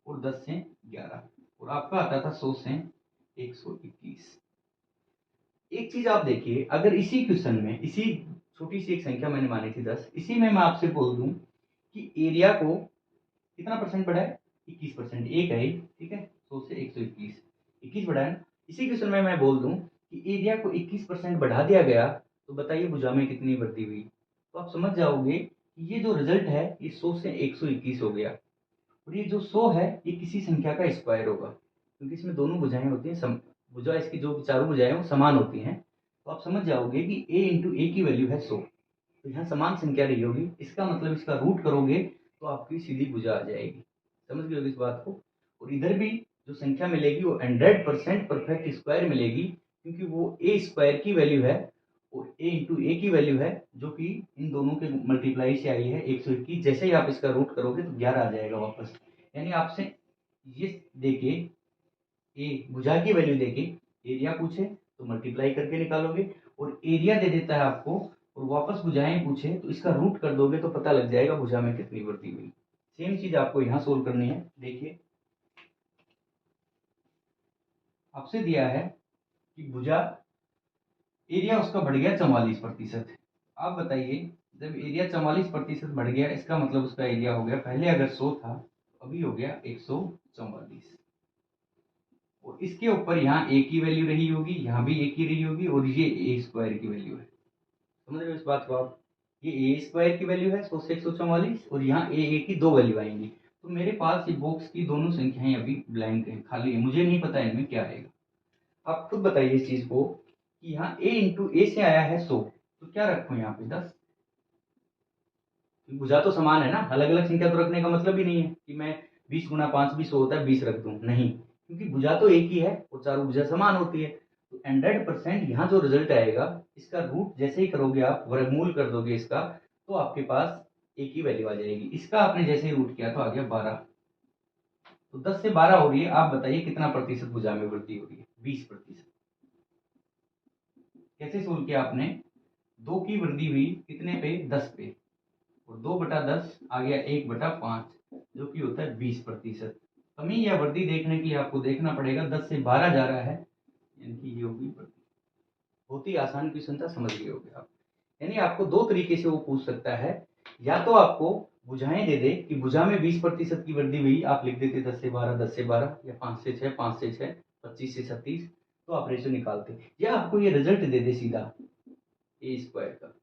S1: और 10 से 11, और आपका आता था 100 से 121। एक चीज आप देखिए, अगर इसी क्वेश्चन में, इसी छोटी सी एक संख्या मैंने मानी थी 10, इसी में मैं आपसे बोल दूं कि एरिया को कितना परसेंट बढ़ा है, 21%, एक है, ठीक है, 100 से 121, 21 बढ़ा है ना। इसी क्वेश्चन में मैं बोल दूं कि एरिया को 21% बढ़ा दिया गया, तो बताइए भुजा में कितनी वृद्धि हुई, तो आप समझ जाओगे कि ये जो रिजल्ट है ये 100 से 121 हो गया, और ये जो 100 है ये किसी संख्या का स्क्वायर होगा, क्योंकि इसमें दोनों भुजाएं होती हैं, भुजा इसकी जो चारों भुजाएं वो समान होती हैं, तो आप समझ जाओगे कि a इंटू ए की वैल्यू है 100, तो यहाँ समान संख्या रही होगी, इसका मतलब इसका रूट करोगे तो आपकी सीधी भुजा आ जाएगी, समझ गए होगी इस बात को। और इधर भी जो संख्या मिलेगी वो 100% परफेक्ट स्क्वायर मिलेगी, क्योंकि वो ए स्क्वायर की वैल्यू है और ए इंटू ए की वैल्यू है, जो कि इन दोनों के मल्टीप्लाई से आई है 121। जैसे ही आप इसका रूट करोगे तो 11 आ जाएगा वापस, यानी आपसे ये देके ए भुजा की वैल्यू देके एरिया पूछे तो मल्टीप्लाई करके निकालोगे, और एरिया दे देता है आपको और वापस भुजाएं पूछे तो इसका रूट कर दोगे तो पता लग जाएगा भुजा में कितनी वृद्धि हुई। सेम चीज आपको यहाँ सोल्व करनी है। देखिए आपसे दिया है कि भुजा एरिया उसका बढ़ गया 44%। आप बताइए, जब एरिया 44% बढ़ गया इसका मतलब उसका एरिया हो गया, पहले अगर 100 था अभी हो गया 144, और इसके ऊपर यहाँ ए की वैल्यू रही होगी, यहाँ भी ए की रही होगी, और ये ए स्क्वायर की वैल्यू है, समझ रहे हो इस बात को आप, ये ए स्क्वायर की वैल्यू है 100 से 144, और यहाँ ए की दो वैल्यू आएंगी, तो मेरे पास ये बॉक्स की दोनों संख्याएं अभी ब्लैंक है, खाली है, मुझे नहीं पता इनमें क्या आएगा। आप खुद बताइए इस चीज को कि यहाँ a इंटू ए से आया है 100, तो क्या रखूं यहाँ पे 10, भुजा तो समान है ना, अलग अलग संख्या तो रखने का मतलब ही नहीं है कि मैं 20 गुना 5 भी 100 होता है 20 रख दूं, नहीं, क्योंकि भुजा तो एक ही है और चारों भुजा समान होती है। तो 100% यहाँ जो रिजल्ट आएगा इसका रूट जैसे ही करोगे आप, वर्गमूल कर दोगे इसका, तो आपके पास एक ही वैल्यू आ जाएगी, इसका आपने जैसे ही रूट किया तो आ गया 12, तो 10 से 12 हो रही है, आप बताइए कितना प्रतिशत भुजा में वृद्धि हो रही है, 20%। कैसे सोल्व किया आपने, 2 की वृद्धि हुई कितने पे, 10 पे, और 2/10 आ गया 1/5, जो कि होता है 20%। कमी या वृद्धि देखने के लिए आपको देखना पड़ेगा, 10 से 12 जा रहा है यानी कि ये होगी वृद्धि। बहुत ही आसान क्वेश्चन था, समझ गए होगे आप। यानी आपको दो तरीके से वो पूछ सकता है, या तो आपको भुजाएं दे दे कि भुजा में 20% की वृद्धि हुई, आप लिख देते 10 से 12, 10 से 12, या 5 से 6, 5 से 6, 25 से 36, तो आप रेशो निकालते, या आपको ये रिजल्ट दे दे सीधा ए स्क्वायर का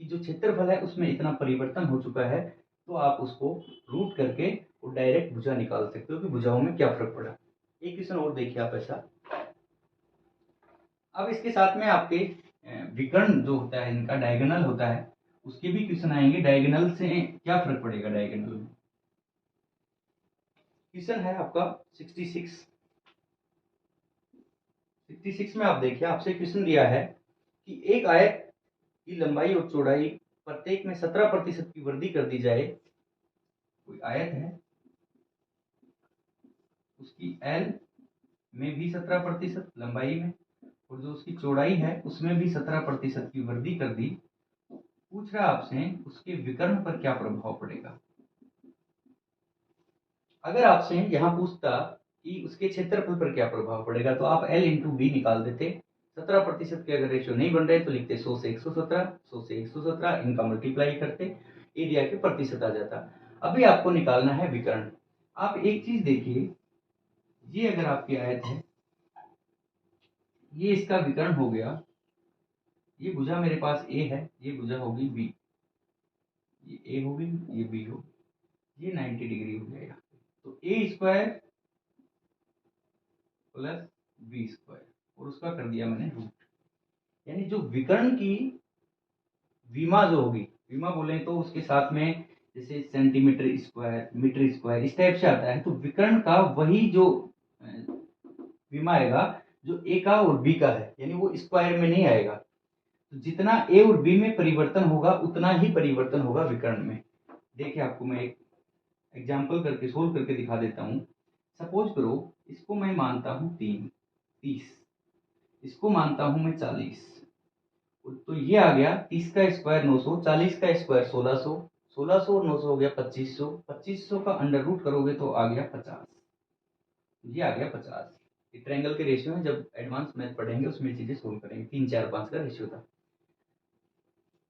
S1: कि जो क्षेत्रफल है उसमें इतना परिवर्तन हो चुका है, तो आप उसको रूट करके और डायरेक्ट भुजा निकाल सकते हो कि भुजाओं में क्या फर्क पड़ा। एक क्वेश्चन और देखिए आप ऐसा। अब इसके साथ में आपके विकर्ण जो होता है, इनका डायगोनल होता है, उसके भी क्वेश्चन आएंगे। डायगोनल से क्या फर्क पड़ेगा डायगोनल में। क्वेश्चन है आपका 66 में आप देखिए, आपसे क्वेश्चन दिया है कि एक आयत की लंबाई और चौड़ाई प्रत्येक में 17% की वृद्धि कर दी जाए। कोई आयत है, उसकी एल में भी 17% लंबाई में, और जो उसकी चौड़ाई है उसमें भी 17% की वृद्धि कर दी। पूछ रहा आपसे उसके विकर्ण पर क्या प्रभाव पड़ेगा। अगर आपसे यहाँ पूछता कि उसके क्षेत्रफल पर क्या प्रभाव पड़ेगा, तो आप L इंटू बी निकाल देते। 17% के अगर रेशियो नहीं बन रहे तो लिखते 100 से 117, 100 से 117, इनका मल्टीप्लाई करते, एरिया के प्रतिशत आ जाता। अभी आपको निकालना है विकर्ण। आप एक चीज देखिए, ये अगर आपकी आयत है, ये इसका विकर्ण हो गया। ये भुजा मेरे पास ए है, ये भुजा होगी बी, ये ए होगी, ये बी होगी, ये 90 डिग्री हो गया यहाँ पे। तो ए स्क्वायर प्लस बी स्क्वायर, और उसका कर दिया मैंने रूट। यानी जो विकर्ण की विमा जो होगी, विमा बोले तो उसके साथ में जैसे सेंटीमीटर स्क्वायर, मीटर स्क्वायर, इस टाइप से आता है। तो विकर्ण का वही जो विमा आएगा जो ए का और बी का है, यानी वो स्क्वायर में नहीं आएगा। तो जितना ए और बी में परिवर्तन होगा उतना ही परिवर्तन होगा विकर्ण में। देखिए आपको मैं एक एग्जाम्पल करके सोल्व करके दिखा देता हूँ। सपोज करो इसको मैं मानता हूँ 30, इसको मानता हूँ मैं 40। तो ये आ गया 30 का स्क्वायर 900, 40 का स्क्वायर 1600, 1600 और 900 हो गया 2500, 2500 का अंडर रूट करोगे तो आ गया 50। ये आ गया 50। ये ट्रायंगल के रेशियो में जब एडवांस मैथ पढ़ेंगे उसमें चीजें सोल्व करेंगे। 3 4 5 का रेशियो था।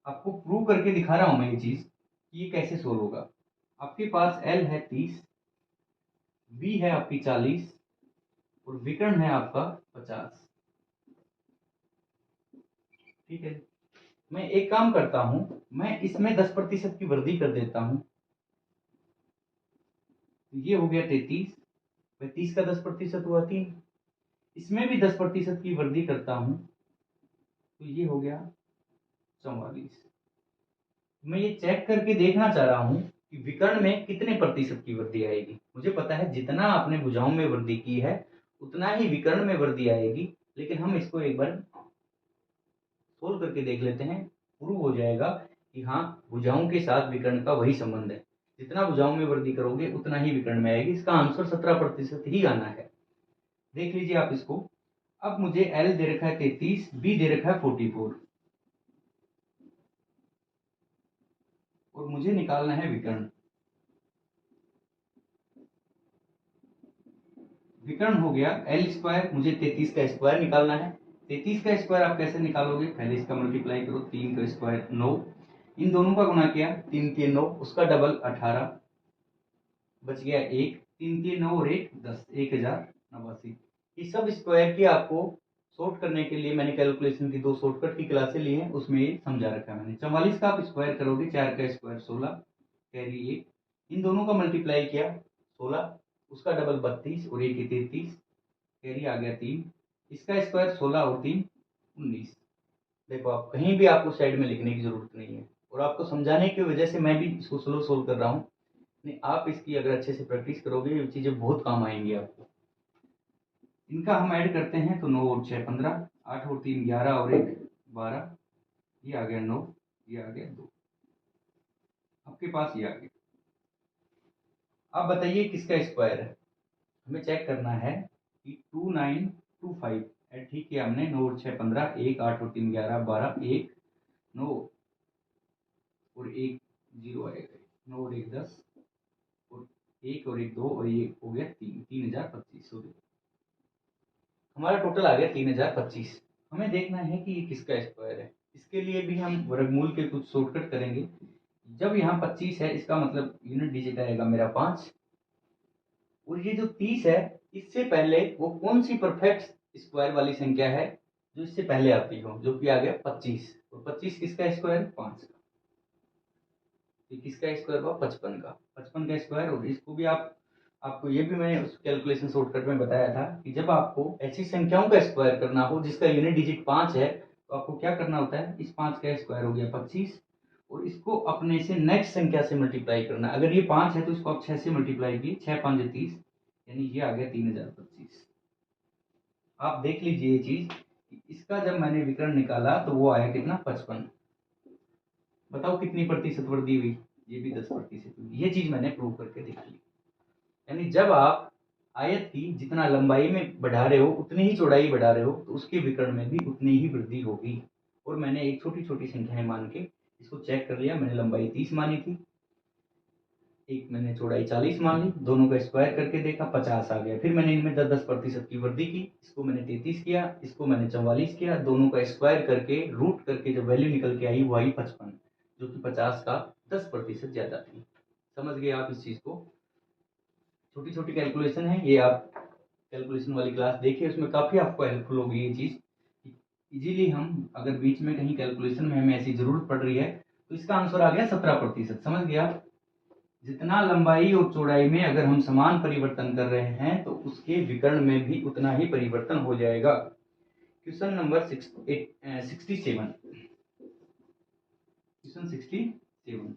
S1: आपको प्रूव करके दिखा रहा हूं मैं ये चीज कि ये कैसे सोल्व होगा। आपके पास एल है 30, बी है आपकी 40 और विकर्ण है आपका 50। ठीक है, मैं एक काम करता हूं, मैं इसमें 10% की वृद्धि कर देता हूं। ये हो गया 33, 30 का 10% हुआ 3। इसमें भी 10% की वृद्धि करता हूं तो ये हो गया 44। मैं ये चेक करके देखना चाह रहा हूं कि विकर्ण में कितने प्रतिशत की वृद्धि आएगी। मुझे पता है जितना आपने भुजाओं में वृद्धि की है उतना ही विकर्ण में वृद्धि आएगी, लेकिन हम इसको एक बार सोल्व करके देख लेते हैं। प्रूव हो जाएगा कि हाँ, भुजाओं के साथ विकर्ण का वही संबंध है। जितना भुजाओं में वृद्धि करोगे उतना ही विकर्ण में आएगी। इसका आंसर 17% ही आना है। देख लीजिए आप इसको। अब मुझे एल दे रखा है 33, बी दे रखा है 44, और मुझे निकालना है विकर्ण। विकर्ण हो गया एल स्क्वायर, मुझे 33 का स्क्वायर निकालना है। 33 का स्क्वायर आप कैसे निकालोगे, पहले इसका मल्टीप्लाई करो। 3 का स्क्वायर 9, इन दोनों का गुणा किया, 3 3 9, उसका डबल 18, बच गया 1, 3 3 9 और 1 10, 1089। इस सब स्क्वायर की आपको शॉर्ट करने के लिए मैंने कैलकुलेशन की 2 शॉर्टकट की क्लासें ली हैं, उसमें ये समझा रखा है मैंने। 44 का आप स्क्वायर करोगे, 4 का स्क्वायर 16, कैरी 1, इन दोनों का मल्टीप्लाई किया 16, उसका डबल 32 और 1 33, कैरी आ गया 3, इसका स्क्वायर 16 और 3 19। देखो आप कहीं भी आपको साइड में लिखने की जरूरत नहीं है, और आपको समझाने की वजह से मैं भी इसको स्लो सोल्व कर रहा हूँ। नहीं, आप इसकी अगर अच्छे से प्रैक्टिस करोगे ये चीजें बहुत काम आएंगी आपको। इनका हम ऐड करते हैं तो 9 और 6 15, 8 और 3 11 और 1 12, ये आ गया 9, ये आ गया 2, आपके पास ये आ गया। आप बताइए किसका स्क्वायर है। हमें चेक करना है कि 2925 ऐड ठीक किया हमने। 9 और 6 15, 1 8 और 3 11 12, 1 9 और 1 0 आएगा, 9 और 1 10 और 1 और 1 2 और ये हो गया 3, 3025 हो गया। हमारा टोटल आ गया 3025। हमें देखना है कि ये किसका स्क्वायर है। इसके लिए भी हम वर्गमूल के कुछ शॉर्टकट करेंगे। जब यहाँ 25 है इसका मतलब यूनिट डिजिट आएगा मेरा 5, और ये जो 30 है इससे पहले वो कौन सी परफेक्ट स्क्वायर वाली संख्या है जो इससे पहले आती हो, जो कि आ गया 25, और 25 किसका स्क्वायर 5 का। तो किसका स्क्वायर हुआ 55 का, 55 का स्क्वायर। और इसको भी आपको ये भी मैंने उस कैलकुलेशन शॉर्टकट में बताया था कि जब आपको ऐसी संख्याओं का स्क्वायर करना हो जिसका यूनिट डिजिट 5 है तो आपको क्या करना होता है, इस 5 का स्क्वायर हो गया 25 और इसको अपने से नेक्स्ट संख्या से मल्टीप्लाई करना। अगर ये 5 है तो इसको आप 6 से मल्टीप्लाई किए, 6 5 30, यानी ये आ गया 3025। आप देख लीजिए ये चीज, इसका जब मैंने विकर्ण निकाला तो वो आया कितना 55। बताओ कितनी प्रतिशत वृद्धि हुई, ये भी 10% हुई। ये चीज मैंने प्रूव करके देख ली। यानी जब आप आयत की जितना लंबाई में बढ़ा रहे हो उतनी ही चौड़ाई बढ़ा रहे हो तो उसके विकर्ण में भी उतनी ही वृद्धि होगी। और मैंने एक छोटी छोटी संख्याएं मान के इसको चेक कर लिया। मैंने लंबाई 30 मानी थी, एक मैंने चौड़ाई 40 मान ली, दोनों का स्क्वायर करके देखा 50 आ गया। फिर मैंने इनमें 10% की वृद्धि की, इसको मैंने 33 किया, इसको मैंने 44 किया, दोनों का स्क्वायर करके रूट करके जब वैल्यू निकल के आई वो आई 55, जो कि 50 का 10% ज्यादा थी। समझ गए आप इस चीज को? छोटी छोटी कैलकुलेशन है ये, आप कैलकुलेशन वाली क्लास देखिए, उसमें काफी आपको हेल्पफुल होगी ये चीज। इजीली हम अगर बीच में कहीं कैलकुलेशन में हमें ऐसी जरूरत पड़ रही है तो इसका आंसर आ गया 17%। समझ गया? जितना लंबाई और चौड़ाई में अगर हम समान परिवर्तन कर रहे हैं तो उसके विकर्ण में भी उतना ही परिवर्तन हो जाएगा। Question number 67। क्वेश्चन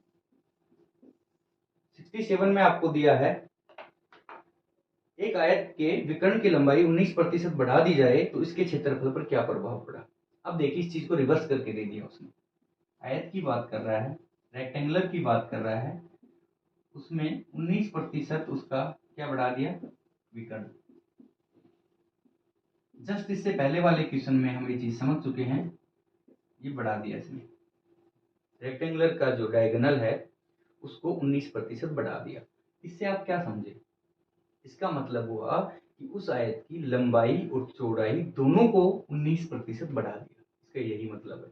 S1: 67 में आपको दिया है एक आयत के विकर्ण की लंबाई 19% बढ़ा दी जाए तो इसके क्षेत्रफल पर क्या प्रभाव पड़ा। अब देखिए इस चीज को रिवर्स करके दे दिया उसने। आयत की बात कर रहा है, रेक्टेंगुलर की बात कर रहा है, उसमें 19% उसका क्या बढ़ा दिया, विकर्ण। जस्ट इससे पहले वाले क्वेश्चन में हम ये चीज समझ चुके हैं, ये बढ़ा दिया इसने। रेक्टेंगुलर का जो डायगोनल है उसको 19% बढ़ा दिया। इससे आप क्या समझे? इसका मतलब हुआ कि उस आयत की लंबाई और चौड़ाई दोनों को 19% बढ़ा दिया। इसका यही मतलब है,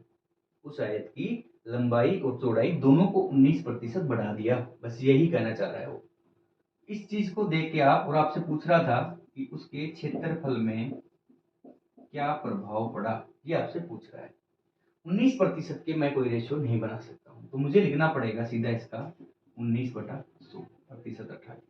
S1: उस आयत की लंबाई और चौड़ाई दोनों को 19% बढ़ा दिया। बस यही कहना चाह रहा है वो। इस चीज को देख के आप, और आपसे पूछ रहा था कि उसके क्षेत्रफल में क्या प्रभाव पड़ा, ये आपसे पूछ रहा है। 19% के मैं कोई रेशियो नहीं बना सकता हूं, तो मुझे लिखना पड़ेगा सीधा इसका 19/100 28।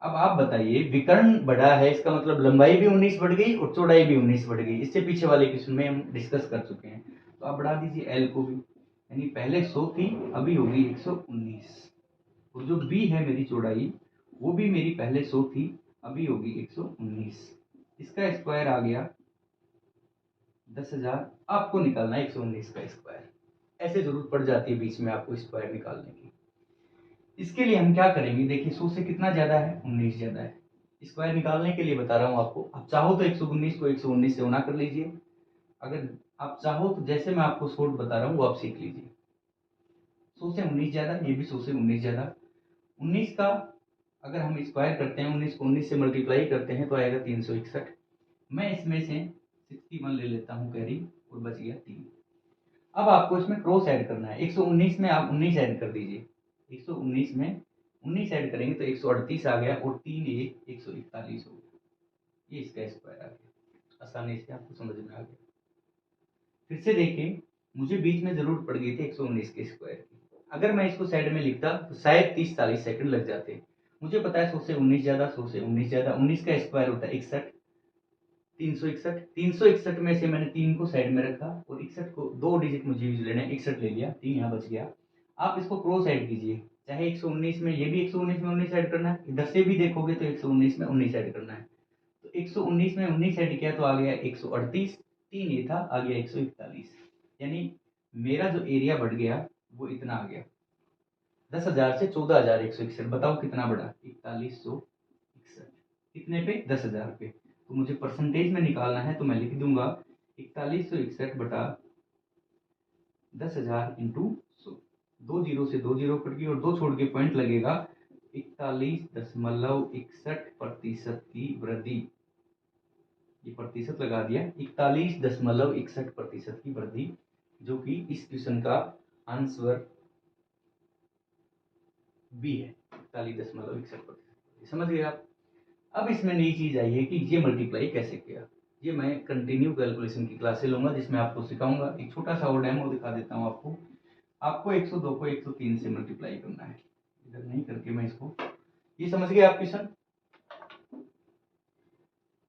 S1: अब आप बताइए, विकर्ण बढ़ा है इसका मतलब लंबाई भी 19 बढ़ गई और चौड़ाई भी 19 बढ़ गई। इससे पीछे वाले क्वेश्चन में हम डिस्कस कर चुके हैं। तो आप बढ़ा दीजिए एल को भी, यानी पहले 100 थी अभी होगी 119। और जो बी है मेरी चौड़ाई, वो भी मेरी पहले 100 थी अभी होगी 119। इसका स्क्वायर आ गया 10,000। आपको निकालना है 119 का स्क्वायर। ऐसे जरूरत पड़ जाती है बीच में आपको स्क्वायर निकालने की। इसके लिए हम क्या करेंगे, देखिए 100 से कितना ज्यादा है, 19 ज्यादा है। स्क्वायर निकालने के लिए बता रहा हूं आपको। आप चाहो तो 119 को 119 से गुना कर लीजिए। अगर आप चाहो तो जैसे मैं आपको शॉर्ट बता रहा हूँ वो आप सीख लीजिए। 100 से 19 ज्यादा, ये भी 100 से 19 ज्यादा। 19 का अगर हम स्क्वायर करते हैं, 19 को 19 से मल्टीप्लाई करते हैं तो आएगा 361। मैं इसमें से 61 ले लेता हूँ कैरी, और बच गया 3। अब आपको इसमें क्रॉस ऐड करना है। 119 में आप 19 ऐड कर दीजिए। 119 में 19 ऐड करेंगे तो 138 आ गया, और 3 1 141 हो गया। ये इसका स्क्वायर आ गया। आसानी से आपको समझ में आ गया। फिर से देखिए, मुझे बीच में जरूरत पड़ गई थी 119 के स्क्वायर की। अगर मैं इसको साइड में लिखता तो शायद 30-40 सेकंड लग जाते। मुझे पता है 100 से 19 ज्यादा, 100 से 19 ज्यादा, 19 का स्क्वायर होता है 61। 361 में से मैंने 3 को साइड में रखा और 61 को 2 डिजिट मुझे यूज लेना है, 61 ले लिया, 3 यहाँ बच गया। आप इसको क्रॉस ऐड कीजिए, चाहे 119 में, ये भी 119 में 19 ऐड करना है, इधर से भी देखोगे तो 119 में 19 ऐड करना है। तो 119 में 19 ऐड किया तो आ गया 138, 3 ये था, आ गया 141। यानी मेरा जो एरिया बढ़ गया वो इतना आ गया, 10,000 से 14,161। बताओ कितना बढ़ा, 4161। कितने पे, 10,000 पे। तो मुझे परसेंटेज में निकालना है तो मैं लिख दूंगा 4161 बटा 10,000 इंटू 100। 2 जीरो से 2 जीरो कट गई और 2 छोड़ के पॉइंट लगेगा। 41.61% की वृद्धि, ये प्रतिशत लगा दिया, 41.61% की वृद्धि, जो कि इस क्वेश्चन का आंसर बी है, 41.61%। समझ गए आप? अब इसमें नई चीज आई है कि ये मल्टीप्लाई कैसे किया। ये मैं कंटिन्यू कैलकुलेशन की क्लासे लूंगा जिसमें आपको सिखाऊंगा। एक छोटा सा और डेमो दिखा देता हूँ आपको। आपको 102 को 103 से मल्टीप्लाई करना है। इधर नहीं करके मैं इसको, ये समझ गए आप क्वेश्चन?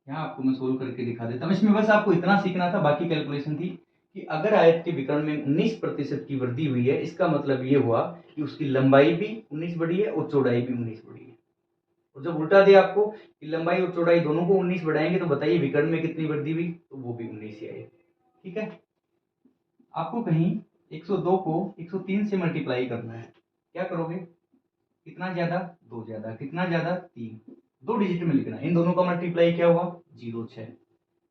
S1: यहाँ आपको मैं सोल्व करके दिखा देता हूँ। इसमें बस आपको इतना सीखना था, बाकी कैलकुलेशन थी कि अगर आयत के विकर्ण में 19% की वृद्धि हुई है, इसका मतलब ये हुआ कि उसकी लंबाई भी 19 बढ़ी है और चौड़ाई भी 19 बढ़ी है। और जब उल्टा दे आपको कि लंबाई और चौड़ाई दोनों को 19 बढ़ाएंगे तो बताइए विकर्ण में कितनी वृद्धि हुई, तो वो भी 19 ही आएगी। ठीक है, आपको कहीं 102 को 103 से मल्टीप्लाई करना है। क्या करोगे? कितना ज्यादा? 2 ज्यादा। कितना ज्यादा? 3। 2 डिजिट में लिखना। इन दोनों का मल्टीप्लाई क्या हुआ? 0,6।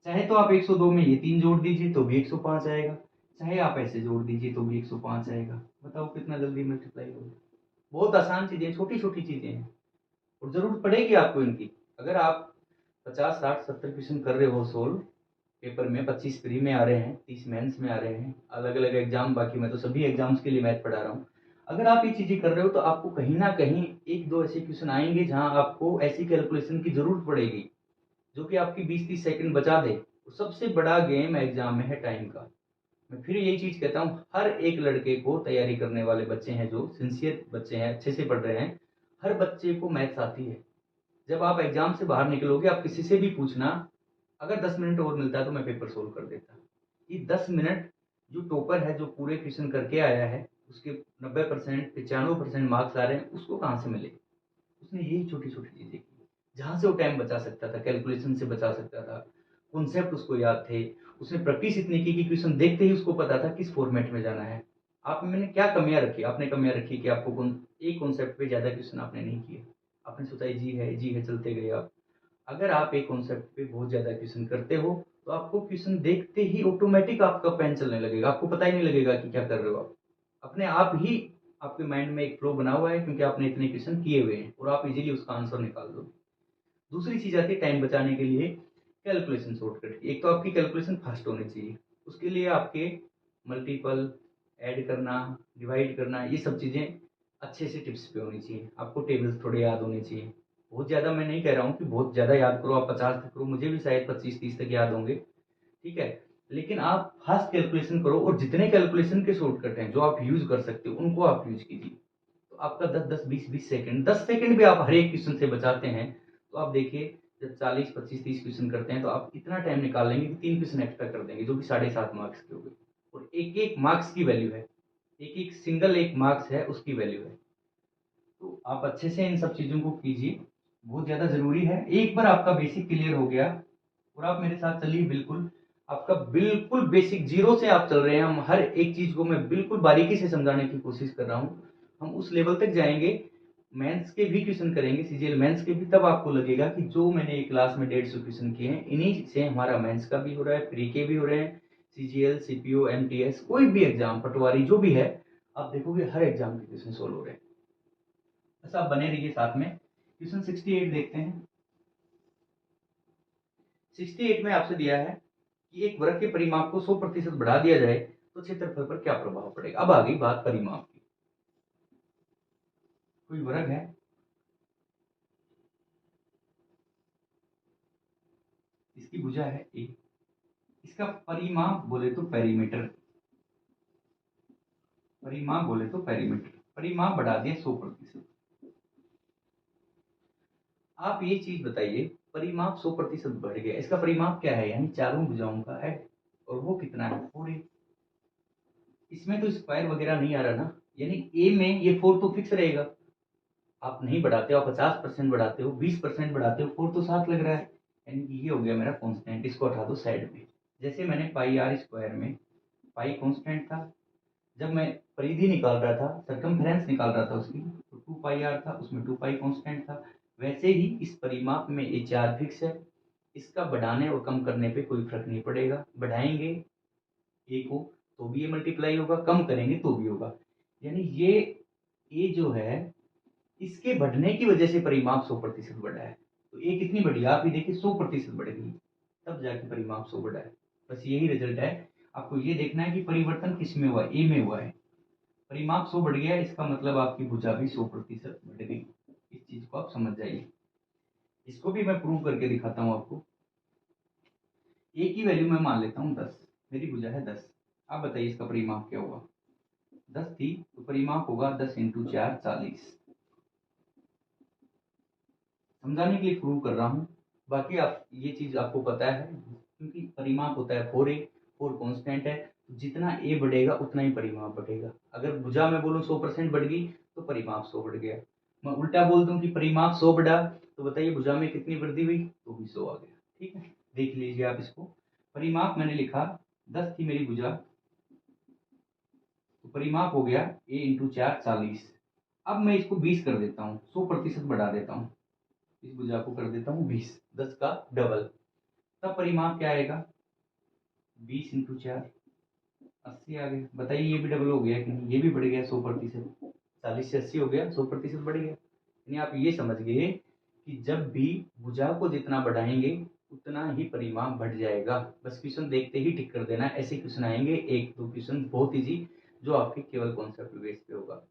S1: चाहे तो आप 102 में ये 3 जोड़ दीजिए तो भी 105 आएगा, चाहे आप ऐसे जोड़ दीजिए तो भी 105 आएगा। बताओ कितना जल्दी मल्टीप्लाई होगा। बहुत आसान चीजें, छोटी छोटी चीजें हैं और जरूरत पड़ेगी आपको इनकी। अगर आप 50, 60, 70 क्वेश्चन कर रहे हो सोल्व पेपर में, 25 प्री में आ रहे हैं, 30 मेंस में आ रहे हैं, अलग अलग एग्जाम, बाकी मैं तो सभी एग्जाम्स के लिए मैथ पढ़ा रहा हूँ। अगर आप ये चीजें कर रहे हो तो आपको कहीं ना कहीं एक दो ऐसे क्वेश्चन आएंगे जहां आपको ऐसी कैलकुलेशन की जरूरत पड़ेगी जो कि आपकी 20-30 सेकंड बचा दे। तो सबसे बड़ा गेम एग्जाम में है टाइम का। मैं फिर यही चीज कहता हूँ, हर एक लड़के को, तैयारी करने वाले बच्चे हैं जो सिंसियर बच्चे हैं, अच्छे से पढ़ रहे हैं, हर बच्चे को मैथ्स आती है। जब आप एग्जाम से बाहर निकलोगे, आप किसी से भी पूछना, अगर 10 मिनट और मिलता तो मैं पेपर सोल्व कर देता। ये 10 मिनट जो टॉपर है, जो पूरे क्वेश्चन करके आया है, उसके 90%, 95% मार्क्स आ रहे हैं, उसको कहाँ से मिले? उसने यही छोटी छोटी चीजें की, जहां से वो टाइम बचा सकता था, कैलकुलेशन से बचा सकता था, कॉन्सेप्ट उसको याद थे, उसने प्रैक्टिस इतनी की कि क्वेश्चन देखते ही उसको पता था किस फॉर्मेट में जाना है। आप मैंने क्या कमियां रखी? आपने कमियां रखी कि आपको एक कॉन्सेप्ट पे ज्यादा क्वेश्चन आपने नहीं किए। आपने सोचा जी है चलते गए आप। अगर आप एक कॉन्सेप्ट पे बहुत ज्यादा क्वेश्चन करते हो तो आपको क्वेश्चन देखते ही ऑटोमेटिक आपका पेन चलने लगेगा, आपको पता ही नहीं लगेगा कि क्या कर रहे हो आप। अपने आप ही आपके माइंड में एक फ्लो बना हुआ है, क्योंकि आपने इतने क्वेश्चन किए हुए हैं और आप इजीली उसका आंसर निकाल दो। दूसरी चीज आती है टाइम बचाने के लिए कैलकुलेशन शॉर्टकट की। एक तो आपकी कैलकुलेशन फास्ट होनी चाहिए, उसके लिए आपके मल्टीपल, ऐड करना, डिवाइड करना, ये सब चीजें अच्छे से टिप्स पे होनी चाहिए। आपको टेबल्स थोड़े याद होने चाहिए। बहुत ज्यादा मैं नहीं कह रहा हूँ कि बहुत ज्यादा याद करो, आप 50 तक करो, मुझे भी शायद 25-30 तक याद होंगे। ठीक है, लेकिन आप फास्ट कैलकुलेशन करो और जितने कैलकुलेशन के शॉर्टकट हैं जो आप यूज कर सकते हो उनको आप यूज कीजिए। तो आपका 10-10, 20-20 सेकंड, 10 सेकंड भी आप हर एक क्वेश्चन से बचाते हैं तो आप देखिए, जब 40-25-30 क्वेश्चन करते हैं तो आप इतना टाइम निकाल लेंगे कि 3 क्वेश्चन एक्स्ट्रा कर देंगे, जो कि 7.5 मार्क्स के हो गए। और एक एक मार्क्स की वैल्यू है, एक एक सिंगल एक मार्क्स है, उसकी वैल्यू है। तो आप अच्छे से इन सब चीजों को कीजिए, बहुत ज्यादा जरूरी है। एक बार आपका बेसिक क्लियर हो गया और आप मेरे साथ चलिए, बिल्कुल आपका बिल्कुल बेसिक जीरो से आप चल रहे हैं। हम हर एक चीज को मैं बिल्कुल बारीकी से समझाने की कोशिश कर रहा हूँ। हम उस लेवल तक जाएंगे, मेंस के भी क्वेश्चन करेंगे, सीजीएल मेंस के भी, तब आपको लगेगा कि जो मैंने एक क्लास में 150 क्वेश्चन किए हैं, इन्हीं से हमारा मेंस का भी हो रहा है, प्री के भी हो रहे हैं, सीजीएल, सीपीओ, एमटीएस, कोई भी एग्जाम, पटवारी जो भी है, आप देखोगे हर एग्जाम के क्वेश्चन सोल्व हो रहे हैं। बस आप बने रहिए साथ में। क्वेश्चन 68 देखते हैं। 68 में आपसे दिया है कि एक वर्ग के परिमाप को 100% बढ़ा दिया जाए तो क्षेत्रफल पर क्या प्रभाव पड़ेगा। अब आ गई बात परिमाप की। कोई वर्ग है, इसकी भुजा है ए, इसका परिमाप बोले तो पेरीमीटर, परिमाप बोले तो पेरीमीटर, परिमाप बढ़ा दिया 100%। आप ये चीज बताइए, परिमाप 100% बढ़ गया, इसका परिमाप क्या है? यानी चारों भुजाओं का है, और वो कितना है? 4a। इसमें तो स्क्वायर वगैरह नहीं आ रहा ना, यानी ए में ये 4 तो फिक्स रहेगा। आप नहीं बढ़ाते हो, आप 50% बढ़ाते हो, 20% बढ़ाते हो, 4 तो 7 लग रहा है, यानी कि ये हो गया मेरा कांस्टेंट। इसको हटा दो साइड में। जैसे मैंने पाई आर स्क्वायर में पाई कांस्टेंट था, जब मैं परिधि निकाल रहा था, सरकमफेरेंस निकाल रहा था उसकी, तो 2 पाई आर था, उसमें 2 पाई कांस्टेंट था। वैसे ही इस परिमाप में ये 4 फिक्स है, इसका बढ़ाने और कम करने पे कोई फर्क नहीं पड़ेगा। बढ़ाएंगे ए को तो भी ये मल्टीप्लाई होगा, कम करेंगे तो भी होगा। यानी ये जो है, इसके बढ़ने की वजह से परिमाप 100% बढ़ा है। तो ये कितनी बढ़ी? आप ही देखिए, 100% बढ़ गई, तब जाके परिमाप 100 बढ़ा है। बस यही रिजल्ट है। आपको ये देखना है कि परिवर्तन किस में हुआ, ए में हुआ है। परिमाप 100 बढ़ गया, इसका मतलब आपकी भुजा भी 100% बढ़ गई। इस चीज को आप समझ जाइए। इसको भी मैं प्रूव करके दिखाता हूँ आपको। ए की वैल्यू मैं मान लेता हूँ 10, मेरी भुजा है 10। आप बताइए इसका परिमाप क्या हुआ? 10 थी तो परिमाप होगा 10 इंटू 4 40। समझाने के लिए प्रूव कर रहा हूँ, बाकी आप ये चीज आपको पता है क्योंकि परिमाप होता है 4a, 4 कांस्टेंट है, तो जितना a बढ़ेगा उतना ही परिमाप बढ़ेगा। अगर भुजा में बोलूँ 100% बढ़ गई तो परिमाप 100 बढ़ गया। मैं उल्टा बोल दूं कि परिमाप 100 बढ़ा तो बताइए भुजा में कितनी वृद्धि हुई, तो भी 100 आ गया। ठीक है, देख लीजिए आप इसको। परिमाप मैंने लिखा 10 थी मेरी भुजा, तो परिमाप हो गया a इंटू 4 40। अब मैं इसको 20 कर देता हूँ, 100% बढ़ा देता हूँ, इस भुजा को कर देता हूँ 20, 10 का डबल, तब परिमाप क्या आएगा 20 इंटू 4 80 आ गया। बताइए ये भी डबल हो गया कि नहीं, ये भी बढ़ गया 100%, 40 से 80 हो गया, 100% बढ़ गया। यानी आप ये समझ गए कि जब भी भुजा को जितना बढ़ाएंगे उतना ही परिमाप बढ़ जाएगा। बस क्वेश्चन देखते ही टिक कर देना, ऐसे क्वेश्चन आएंगे 1-2 क्वेश्चन बहुत इजी, जो आपके केवल कॉन्सेप्ट बेस पे होगा।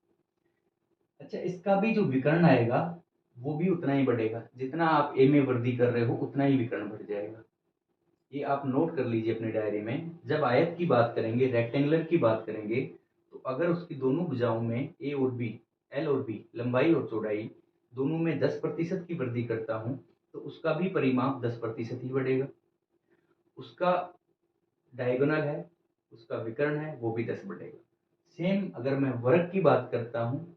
S1: अच्छा, इसका भी जो विकर्ण आएगा वो भी उतना ही बढ़ेगा, जितना आप ए में वृद्धि कर रहे हो उतना ही विकर्ण बढ़ जाएगा। ये आप नोट कर लीजिए अपनी डायरी में। जब आयत की बात करेंगे, रेक्टेंगुलर की बात करेंगे, तो अगर उसकी दोनों भुजाओं में ए और बी, एल और बी, लंबाई और चौड़ाई दोनों में 10% की वृद्धि करता हूं, तो उसका भी परिमाप 10% ही बढ़ेगा। उसका डायगोनल है, उसका विकर्ण है, वो भी 10 बढ़ेगा। सेम अगर मैं वर्ग की बात करता हूँ,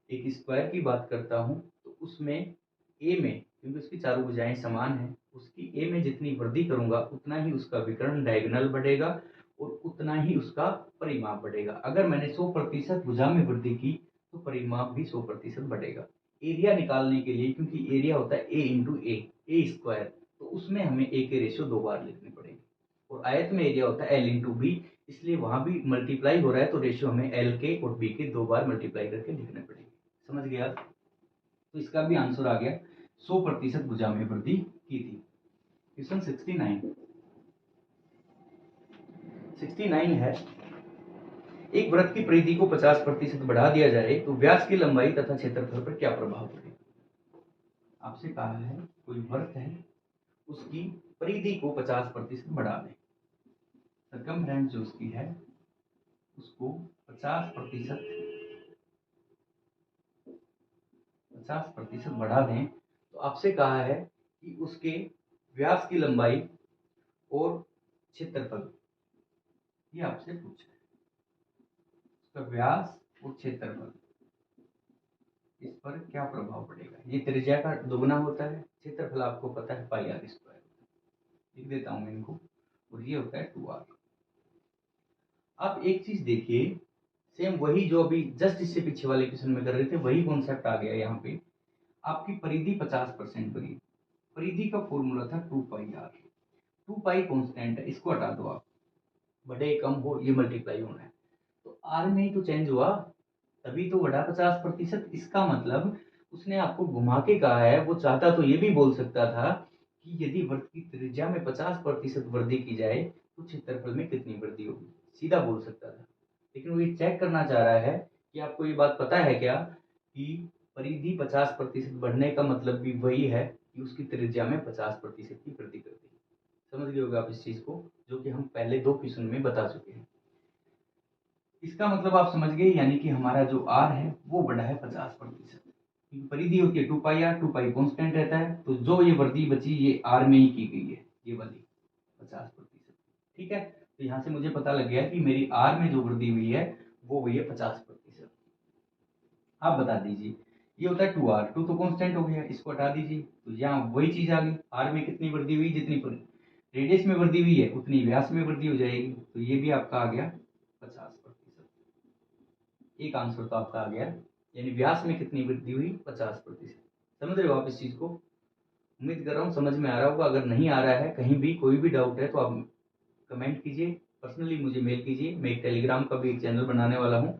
S1: एक स्क्वायर की बात करता हूँ, तो उसमें ए में, क्योंकि उसकी चारों भुजाएं समान हैं, उसकी ए में जितनी वृद्धि करूंगा उतना ही उसका विकर्ण डायगोनल बढ़ेगा और उतना ही उसका परिमाप बढ़ेगा। अगर मैंने 100% भुजा में वृद्धि की तो परिमाप भी 100% बढ़ेगा। एरिया निकालने के लिए, क्योंकि एरिया होता है ए इंटू ए स्क्वायर, तो उसमें हमें ए के रेशियो 2 बार लिखने पड़ेंगे, और आयत में एरिया होता है एल इंटू बी, इसलिए वहां भी मल्टीप्लाई हो रहा है तो रेशियो हमें एल के और बी के 2 बार मल्टीप्लाई करके लिखने पड़ेंगे। समझ गए आप? तो इसका भी आंसर आ गया, 100% भुजा में वृद्धि की थी। क्वेश्चन 69 है, एक वृत्त की परिधि को 50% बढ़ा दिया जाए तो व्यास की लंबाई तथा क्षेत्रफल पर क्या प्रभाव पड़ेगा। आपसे कहा है कोई वृत्त है, उसकी परिधि को 50% बढ़ा दें, सरकमफ्रेंस जो उसकी है उसको 50% बढ़ा दें, तो आपसे कहा है कि उसके व्यास की लंबाई और क्षेत्रफल, ये आपसे पूछा है, उसका व्यास और क्षेत्रफल, इस पर क्या प्रभाव पड़ेगा। ये त्रिज्या का दोगुना होता है, क्षेत्रफल आपको पता है पाई आर स्क्वायर, लिख देता हूं मैं इनको, और ये होता है 2r। आप एक चीज देखिए, सेम वही जो अभी जस्ट इससे पीछे वाले क्वेश्चन में कर रहे थे वही कॉन्सेप्ट आ गया यहाँ पे। आपकी परिधि 50% बनी, परिधि का फॉर्मूला था 2πr, 2π कॉन्स्टेंट है, इसको हटा दो आप, बड़े कम हो ये मल्टीप्लाई होना है, तो आर में ही तो चेंज हुआ, तभी तो बढ़ा 50%। इसका मतलब उसने आपको घुमा के कहा है, वो चाहता तो ये भी बोल सकता था कि यदि वृत्त की त्रिज्या में 50% वृद्धि की जाए तो क्षेत्रफल में कितनी वृद्धि होगी, सीधा बोल सकता था। लेकिन वो ये चेक करना चाह रहा है कि आपको ये बात पता है क्या कि परिधि 50% बढ़ने का मतलब भी वही है कि उसकी त्रिज्या में 50% की वृद्धि कर दी। समझ गए होगा आप इस चीज को, जो कि हम पहले 2 क्वेश्चन में बता चुके हैं। इसका मतलब आप समझ गए, यानी कि हमारा जो आर है वो बढ़ा है 50%, क्योंकि परिधि होती है 2πr, 2π कांस्टेंट रहता है, तो जो ये वृद्धि बची ये आर में ही की गई है, ये वाली 50%। ठीक है, तो यहाँ से मुझे पता लग गया कि मेरी आर में जो वृद्धि हुई है वो हुई है 50%। आप बता दीजिए, ये होता है 2r, 2 तो कांस्टेंट हो गया, इसको हटा दीजिए, तो यहाँ वही चीज आ गई, आर में कितनी वृद्धि हुई, जितनी रेडियस में वृद्धि हुई है उतनी व्यास में वृद्धि हो जाएगी, तो ये भी आपका आ गया 50%। एक आंसर तो आपका आ गया, यानी व्यास में कितनी वृद्धि हुई 50%। समझ रहे हो आप इस चीज को? उम्मीद कर रहा हूँ समझ में आ रहा होगा। अगर नहीं आ रहा है, कहीं भी कोई भी डाउट है तो आप कमेंट कीजिए, पर्सनली मुझे मेल कीजिए। मैं एक टेलीग्राम का भी एक चैनल बनाने वाला हूँ,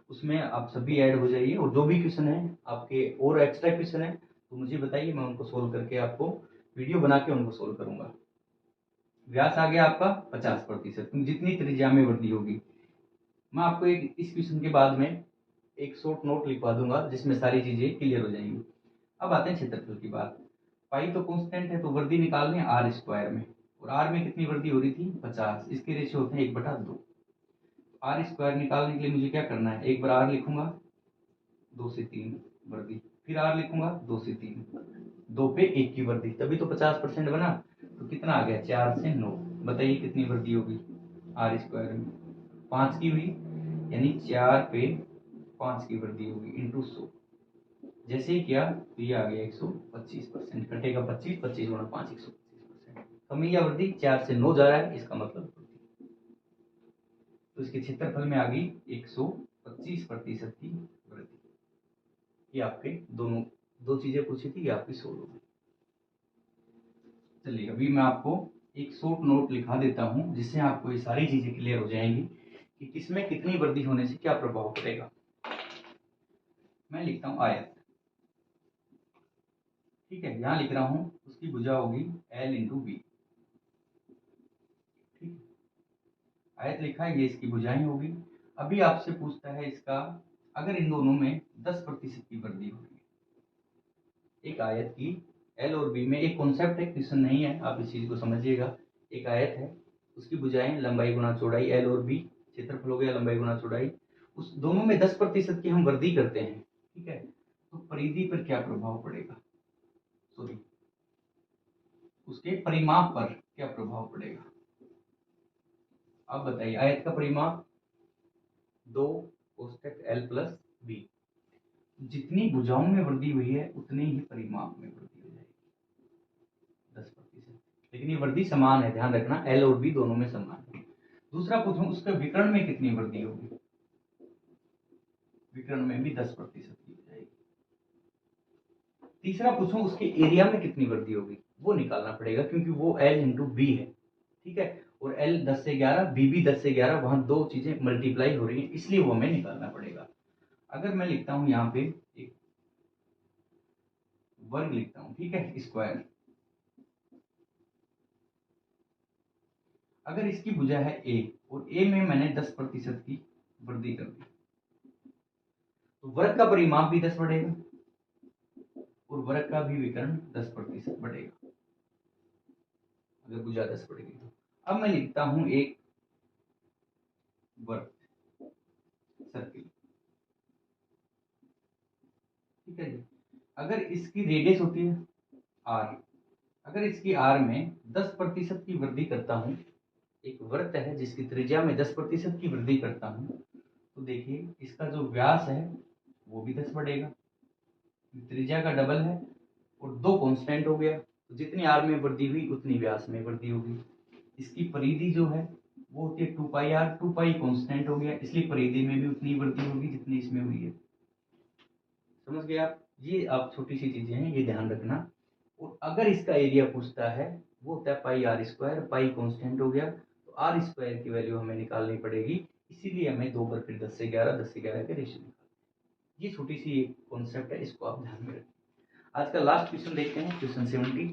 S1: उसमें आप सभी ऐड हो जाइए, और जो भी क्वेश्चन है आपके और एक्स्ट्रा क्वेश्चन है तो मुझे बताइए, मैं उनको सोल्व करके आपको वीडियो बना के उनको सोल्व करूंगा। व्यास आ गया आपका 50%, जितनी त्रिज्या में वृद्धि होगी। मैं आपको एक इस क्वेश्चन के बाद में एक शॉर्ट नोट लिखवा दूंगा जिसमें सारी चीजें क्लियर हो जाएंगी। अब आते हैं क्षेत्रफल की बात। पाई तो कांस्टेंट है, तो वृद्धि निकालनी है आर स्क्वायर में, और आर में कितनी वृद्धि हो रही थी 50, इसके रेशियो होते हैं 1/2। आर स्क्वायर निकालने के लिए मुझे क्या करना है, एक बार आर लिखूंगा 2 से 3 वर्दी, फिर आर लिखूंगा 2 से 3, 2 पे 1 की वर्दी, तभी तो 50% बना। तो कितना आ गया, 4 से 9। बताइए कितनी वर्दी होगी आर स्क्वायर में, 5 की हुई, यानी 4 पे 5 की वर्दी होगी इंटू 100। जैसे ही किया तो ये आ गया 125%, कटेगा 25, 25 गुणा 5 125%। कमी या वृद्धि 4 से 9 जा रहा है, इसका मतलब वृद्धि। तो इसके क्षेत्रफल में आ गई 125% की वृद्धि। ये आपके दोनों दो चीजें पूछी थी, ये आपकी सोल्व हो गई। चलिए अभी मैं आपको एक शॉर्ट नोट लिखा देता हूं, जिससे आपको ये सारी चीजें क्लियर हो जाएंगी कि किसमें कितनी वृद्धि होने से क्या प्रभाव पड़ेगा। मैं लिखता हूं आयत, ठीक है, यहां लिख रहा हूं उसकी भुजा होगी L इंटू बी। ठीक, आयत लिखा है, ये इसकी भुजाएं होगी। अभी आपसे पूछता है इसका, अगर इन दोनों में 10% की वृद्धि होगी, एक आयत की एल और बी में, एक कॉन्सेप्ट है, क्वेश्चन नहीं है, आप इस चीज को समझिएगा। एक आयत है, उसकी भुजाएं लंबाई गुना चौड़ाई, एल और बी, क्षेत्रफल हो गया लंबाई गुना चौड़ाई, उस दोनों में 10% की हम वृद्धि करते हैं, ठीक है, तो परिधि पर क्या प्रभाव पड़ेगा, सॉरी उसके परिमाप पर क्या प्रभाव पड़ेगा। अब बताइए, आयत का परिमाप 2 कोष्टक एल प्लस बी, जितनी भुजाओं में वृद्धि हुई है उतनी ही परिमाप में वृद्धि हो जाएगी 10%। लेकिन ये वृद्धि समान है, ध्यान रखना, एल और बी दोनों में समान है। दूसरा पूछूं, उसके विकर्ण में कितनी वृद्धि होगी, विकर्ण में भी 10% की हो जाएगी। तीसरा पूछूं, उसके एरिया में कितनी वृद्धि होगी, वो निकालना पड़ेगा, क्योंकि वो एल इंटू बी है, ठीक है, और एल 10 से 11, बी भी 10 से 11, वहां दो चीजें मल्टीप्लाई हो रही है, इसलिए वो हमें निकालना पड़ेगा। अगर मैं लिखता हूं यहाँ पे एक वर्ग लिखता हूं, ठीक है, स्क्वायर, अगर इसकी भुजा है ए और ए में मैंने 10% की वृद्धि कर दी, तो वर्ग का परिमाप भी 10 बढ़ेगा और वर्ग का भी विकर्ण 10% बढ़ेगा, अगर भुजा 10 बढ़ेगी तो। अब मैं लिखता हूं एक वर्ग, सर्किल, ठीक है जी। अगर इसकी रेडियस होती है आर, अगर इसकी आर में 10% की वृद्धि करता हूं, एक वृत्त है जिसकी त्रिज्या में 10% की वृद्धि करता हूं, तो देखिए इसका जो व्यास है वो भी 10 बढ़ेगा, त्रिज्या का डबल है और 2 कांस्टेंट हो गया, तो जितनी आर में वृद्धि हुई उतनी व्यास में वृद्धि होगी। इसकी परिधि जो है वो होती है 2 पाई आर, 2 पाई कांस्टेंट हो गया, इसलिए परिधि में भी उतनी वृद्धि होगी जितनी इसमें हुई है। समझ गए आप, ये आप छोटी सी चीजें हैं, ये ध्यान रखना। और अगर इसका एरिया पूछता है, वो होता है पाई आर स्क्वायर, पाई कांस्टेंट हो गया, तो आर स्क्वायर की वैल्यू हमें निकालनी पड़ेगी, इसीलिए हमें 2 पर फिर 10 से 11, 10 से 11 के रेशियो निकालते। ये छोटी सी एक कॉन्सेप्ट है, इसको आप ध्यान में रखें। आज का लास्ट क्वेश्चन देखते हैं, क्वेश्चन 70।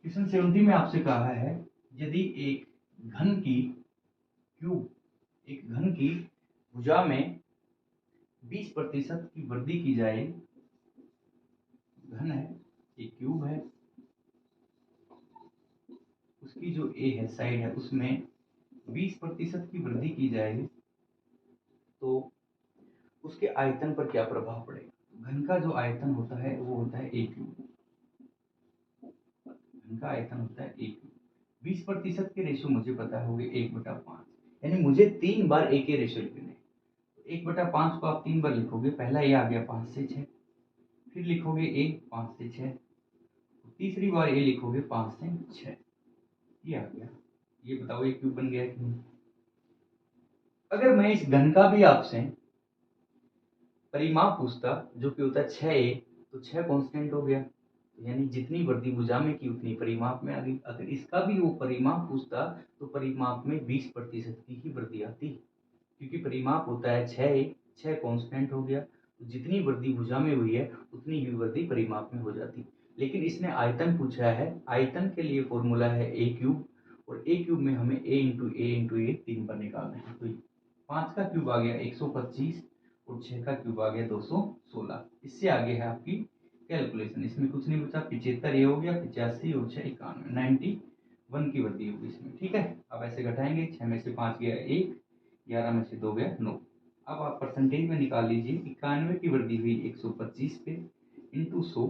S1: क्वेश्चन 70 में आपसे कहा है, यदि एक घन की क्यूब, एक घन की भुजा में 20% की वृद्धि की जाए, घन है, एक क्यूब है, उसकी जो ए है साइड है उसमें 20% की वृद्धि की जाए, तो उसके आयतन पर क्या प्रभाव पड़ेगा। घन का जो आयतन होता है वो होता है ए क्यूब, घन का आयतन होता है ए क्यूब। 20% के रेशियो मुझे पता होंगे 1/5, यानी मुझे 3 बार ए के रेशियो लिखने। 1/5 को आप 3 बार लिखोगे, पहला ए आ गया 5 से 6, फिर लिखोगे ए 5 से 6, तीसरी बार ए लिखोगे 5 से 6, ये आ गया। ये बताओ ये क्यूब बन गया कि नहीं। अगर मैं इस घन का भी आपसे परिमाप पूछता, जो कि होता है 6a, तो 6 कांस्टेंट हो गया, यानी जितनी वृद्धि भुजा में की उतनी परिमाप में आ गई। अगर इसका भी वो परिमाप पूछता, तो परिमाप में 20% की ही वृद्धि आती, क्योंकि परिमाप होता है 6a, 6 कांस्टेंट हो गया, तो जितनी वृद्धि भुजा में हुई है उतनी ही वृद्धि परिमाप में हो जाती। लेकिन इसने आयतन पूछा है, आयतन के लिए फॉर्मूला है ए क्यूब, और ए क्यूब में हमें ए इंटू ए 3 पर निकालना है, तो 5 का क्यूब आ गया 125 और 6 का क्यूब आ गया 216। इससे आगे है आपकी कैलकुलेशन, इसमें कुछ नहीं बचा, 75 ये हो गया, 85 और 6 91, 1 की वृद्धि होगी इसमें, ठीक है। अब ऐसे घटाएंगे, 6 में से 5 गया 1, 11 में से 2 गया 9। अब आप परसेंटेज में निकाल लीजिए, 91 की वृद्धि हुई 125 पे इंटू 100,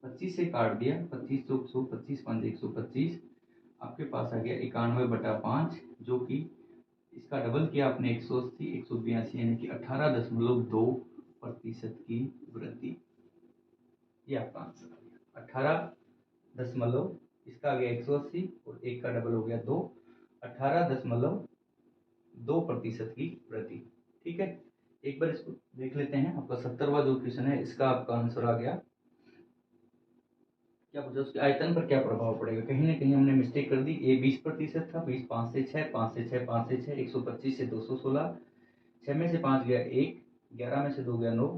S1: 25 से काट दिया, 25 चौक 100, 25 5 125, आपके पास आ गया 91/5, जो कि इसका डबल किया आपने 180, 182 यानी कि 18.2% की वृद्धि। ये आपका आंसर आ गया 18 दशमलव, इसका आ गया 180 और एक का डबल हो गया 2, 18.2% की वृद्धि, ठीक है। एक बार इसको देख लेते हैं। आपका 70वां जो क्वेश्चन है, इसका आपका आंसर आ गया, क्या पूछा, उसके आयतन पर क्या प्रभाव पड़ेगा। कहीं ना कहीं हमने मिस्टेक कर दी। ए 20% था, 20 5 से 6, 5 से 6, 5 से 6, 125 से 216, 6 में से 5 गया 1, 11 में से 2 गया 9,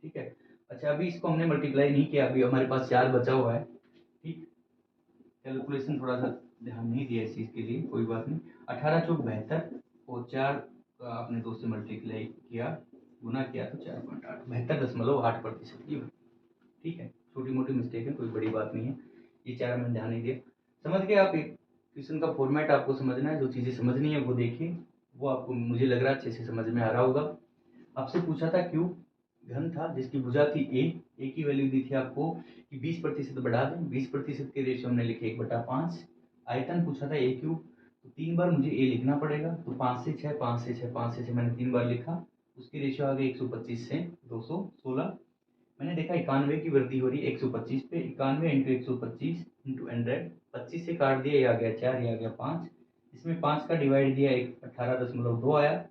S1: ठीक है। अच्छा, अभी इसको हमने मल्टीप्लाई नहीं किया, अभी हमारे पास 4 बचा हुआ है, ठीक। कैलकुलेशन थोड़ा सा ध्यान नहीं दिया इस चीज़ के लिए, कोई बात नहीं। 18 चौक 72 और 4 आपने 2 से मल्टीप्लाई किया, गुना किया तो 4.8, 72.8% की, ठीक है। छोटी मोटी मिस्टेक है, कोई बड़ी बात नहीं है। ये 4 मैंने ध्यान नहीं दिया। समझ गए आप। एक क्वेश्चन का फॉर्मेट आपको समझना है, जो चीज़ें समझनी है वो देखिए, वो आपको मुझे लग रहा है अच्छे से समझ में आ रहा होगा। आपसे पूछा था क्यू घन था जिसकी भुजा थी ए की वैल्यू दी थी आपको कि 20% बढ़ा दें, 20% के रेशियो हमने लिखे 1/5। आयतन पूछा था ए क्यूब, तो 3 बार मुझे ए लिखना पड़ेगा, तो 5 से 6, 5 से 6, 5 से 6 मैंने 3 बार लिखा, उसकी रेशियो आ गई 125 से 216। मैंने देखा 91 की वृद्धि हो रही है 125 पे, 91 इंटू 125 इंटू 100, 25 से काट दिया, ये आ गया 4, ये आ गया 5, इसमें 5 का डिवाइड दिया 18.2 आया।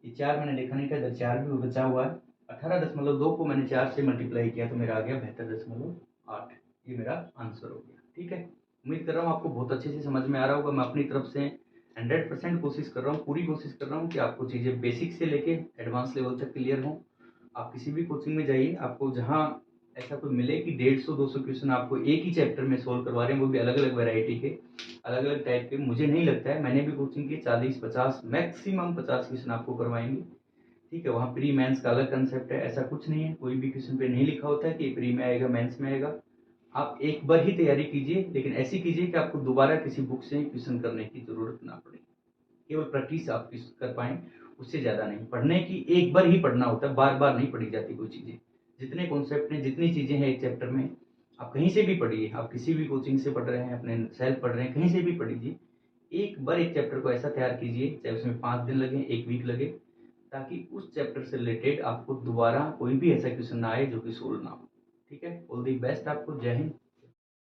S1: ये 4 मैंने देखा नहीं था, इधर 4 भी बचा हुआ है। 18.2 को मैंने 4 से मल्टीप्लाई किया तो मेरा आ गया 72.8। ये मेरा आंसर हो गया, ठीक है। उम्मीद कर रहा हूँ आपको बहुत अच्छे से समझ में आ रहा होगा। मैं अपनी तरफ से 100% कोशिश कर रहा हूँ, पूरी कोशिश कर रहा हूँ कि आपको चीज़ें बेसिक से लेके एडवांस लेवल तक क्लियर हों। आप किसी भी कोचिंग में जाइए, आपको जहाँ ऐसा कोई मिले कि 150-200 क्वेश्चन आपको एक ही चैप्टर में सोल्व करवा रहे हैं, वो भी अलग अलग वैरायटी के, अलग अलग टाइप के, मुझे नहीं लगता है। मैंने भी कोचिंग की 40-50 मैक्सिमम 50 क्वेश्चन आपको करवाएंगे, ठीक है। वहाँ प्री मेंस का अलग कंसेप्ट है, ऐसा कुछ नहीं है, कोई भी क्वेश्चन पे नहीं लिखा होता है कि प्री में आएगा मेंस में आएगा। आप एक बार ही तैयारी कीजिए, लेकिन ऐसी कीजिए कि आपको दोबारा किसी बुक से क्वेश्चन करने की जरूरत ना पड़े, केवल प्रैक्टिस आप कर पाएं, उससे ज़्यादा नहीं। पढ़ने की एक बार ही पढ़ना होता है, बार बार नहीं पढ़ी जाती कोई चीज़ें। जितने कॉन्सेप्ट हैं, जितनी चीज़ें हैं एक चैप्टर में, आप कहीं से भी पढ़िए, आप किसी भी कोचिंग से पढ़ रहे हैं, अपने सेल्फ पढ़ रहे हैं, कहीं से भी पढ़िए, एक बार एक चैप्टर को ऐसा तैयार कीजिए, चाहे उसमें 5 दिन लगे, 1 वीक लगे, ताकि उस चैप्टर से रिलेटेड आपको दोबारा कोई भी ऐसा क्वेश्चन ना आए जो कि सोल्व ना हो, ठीक है। ऑल दी बेस्ट आपको, जय हिंद।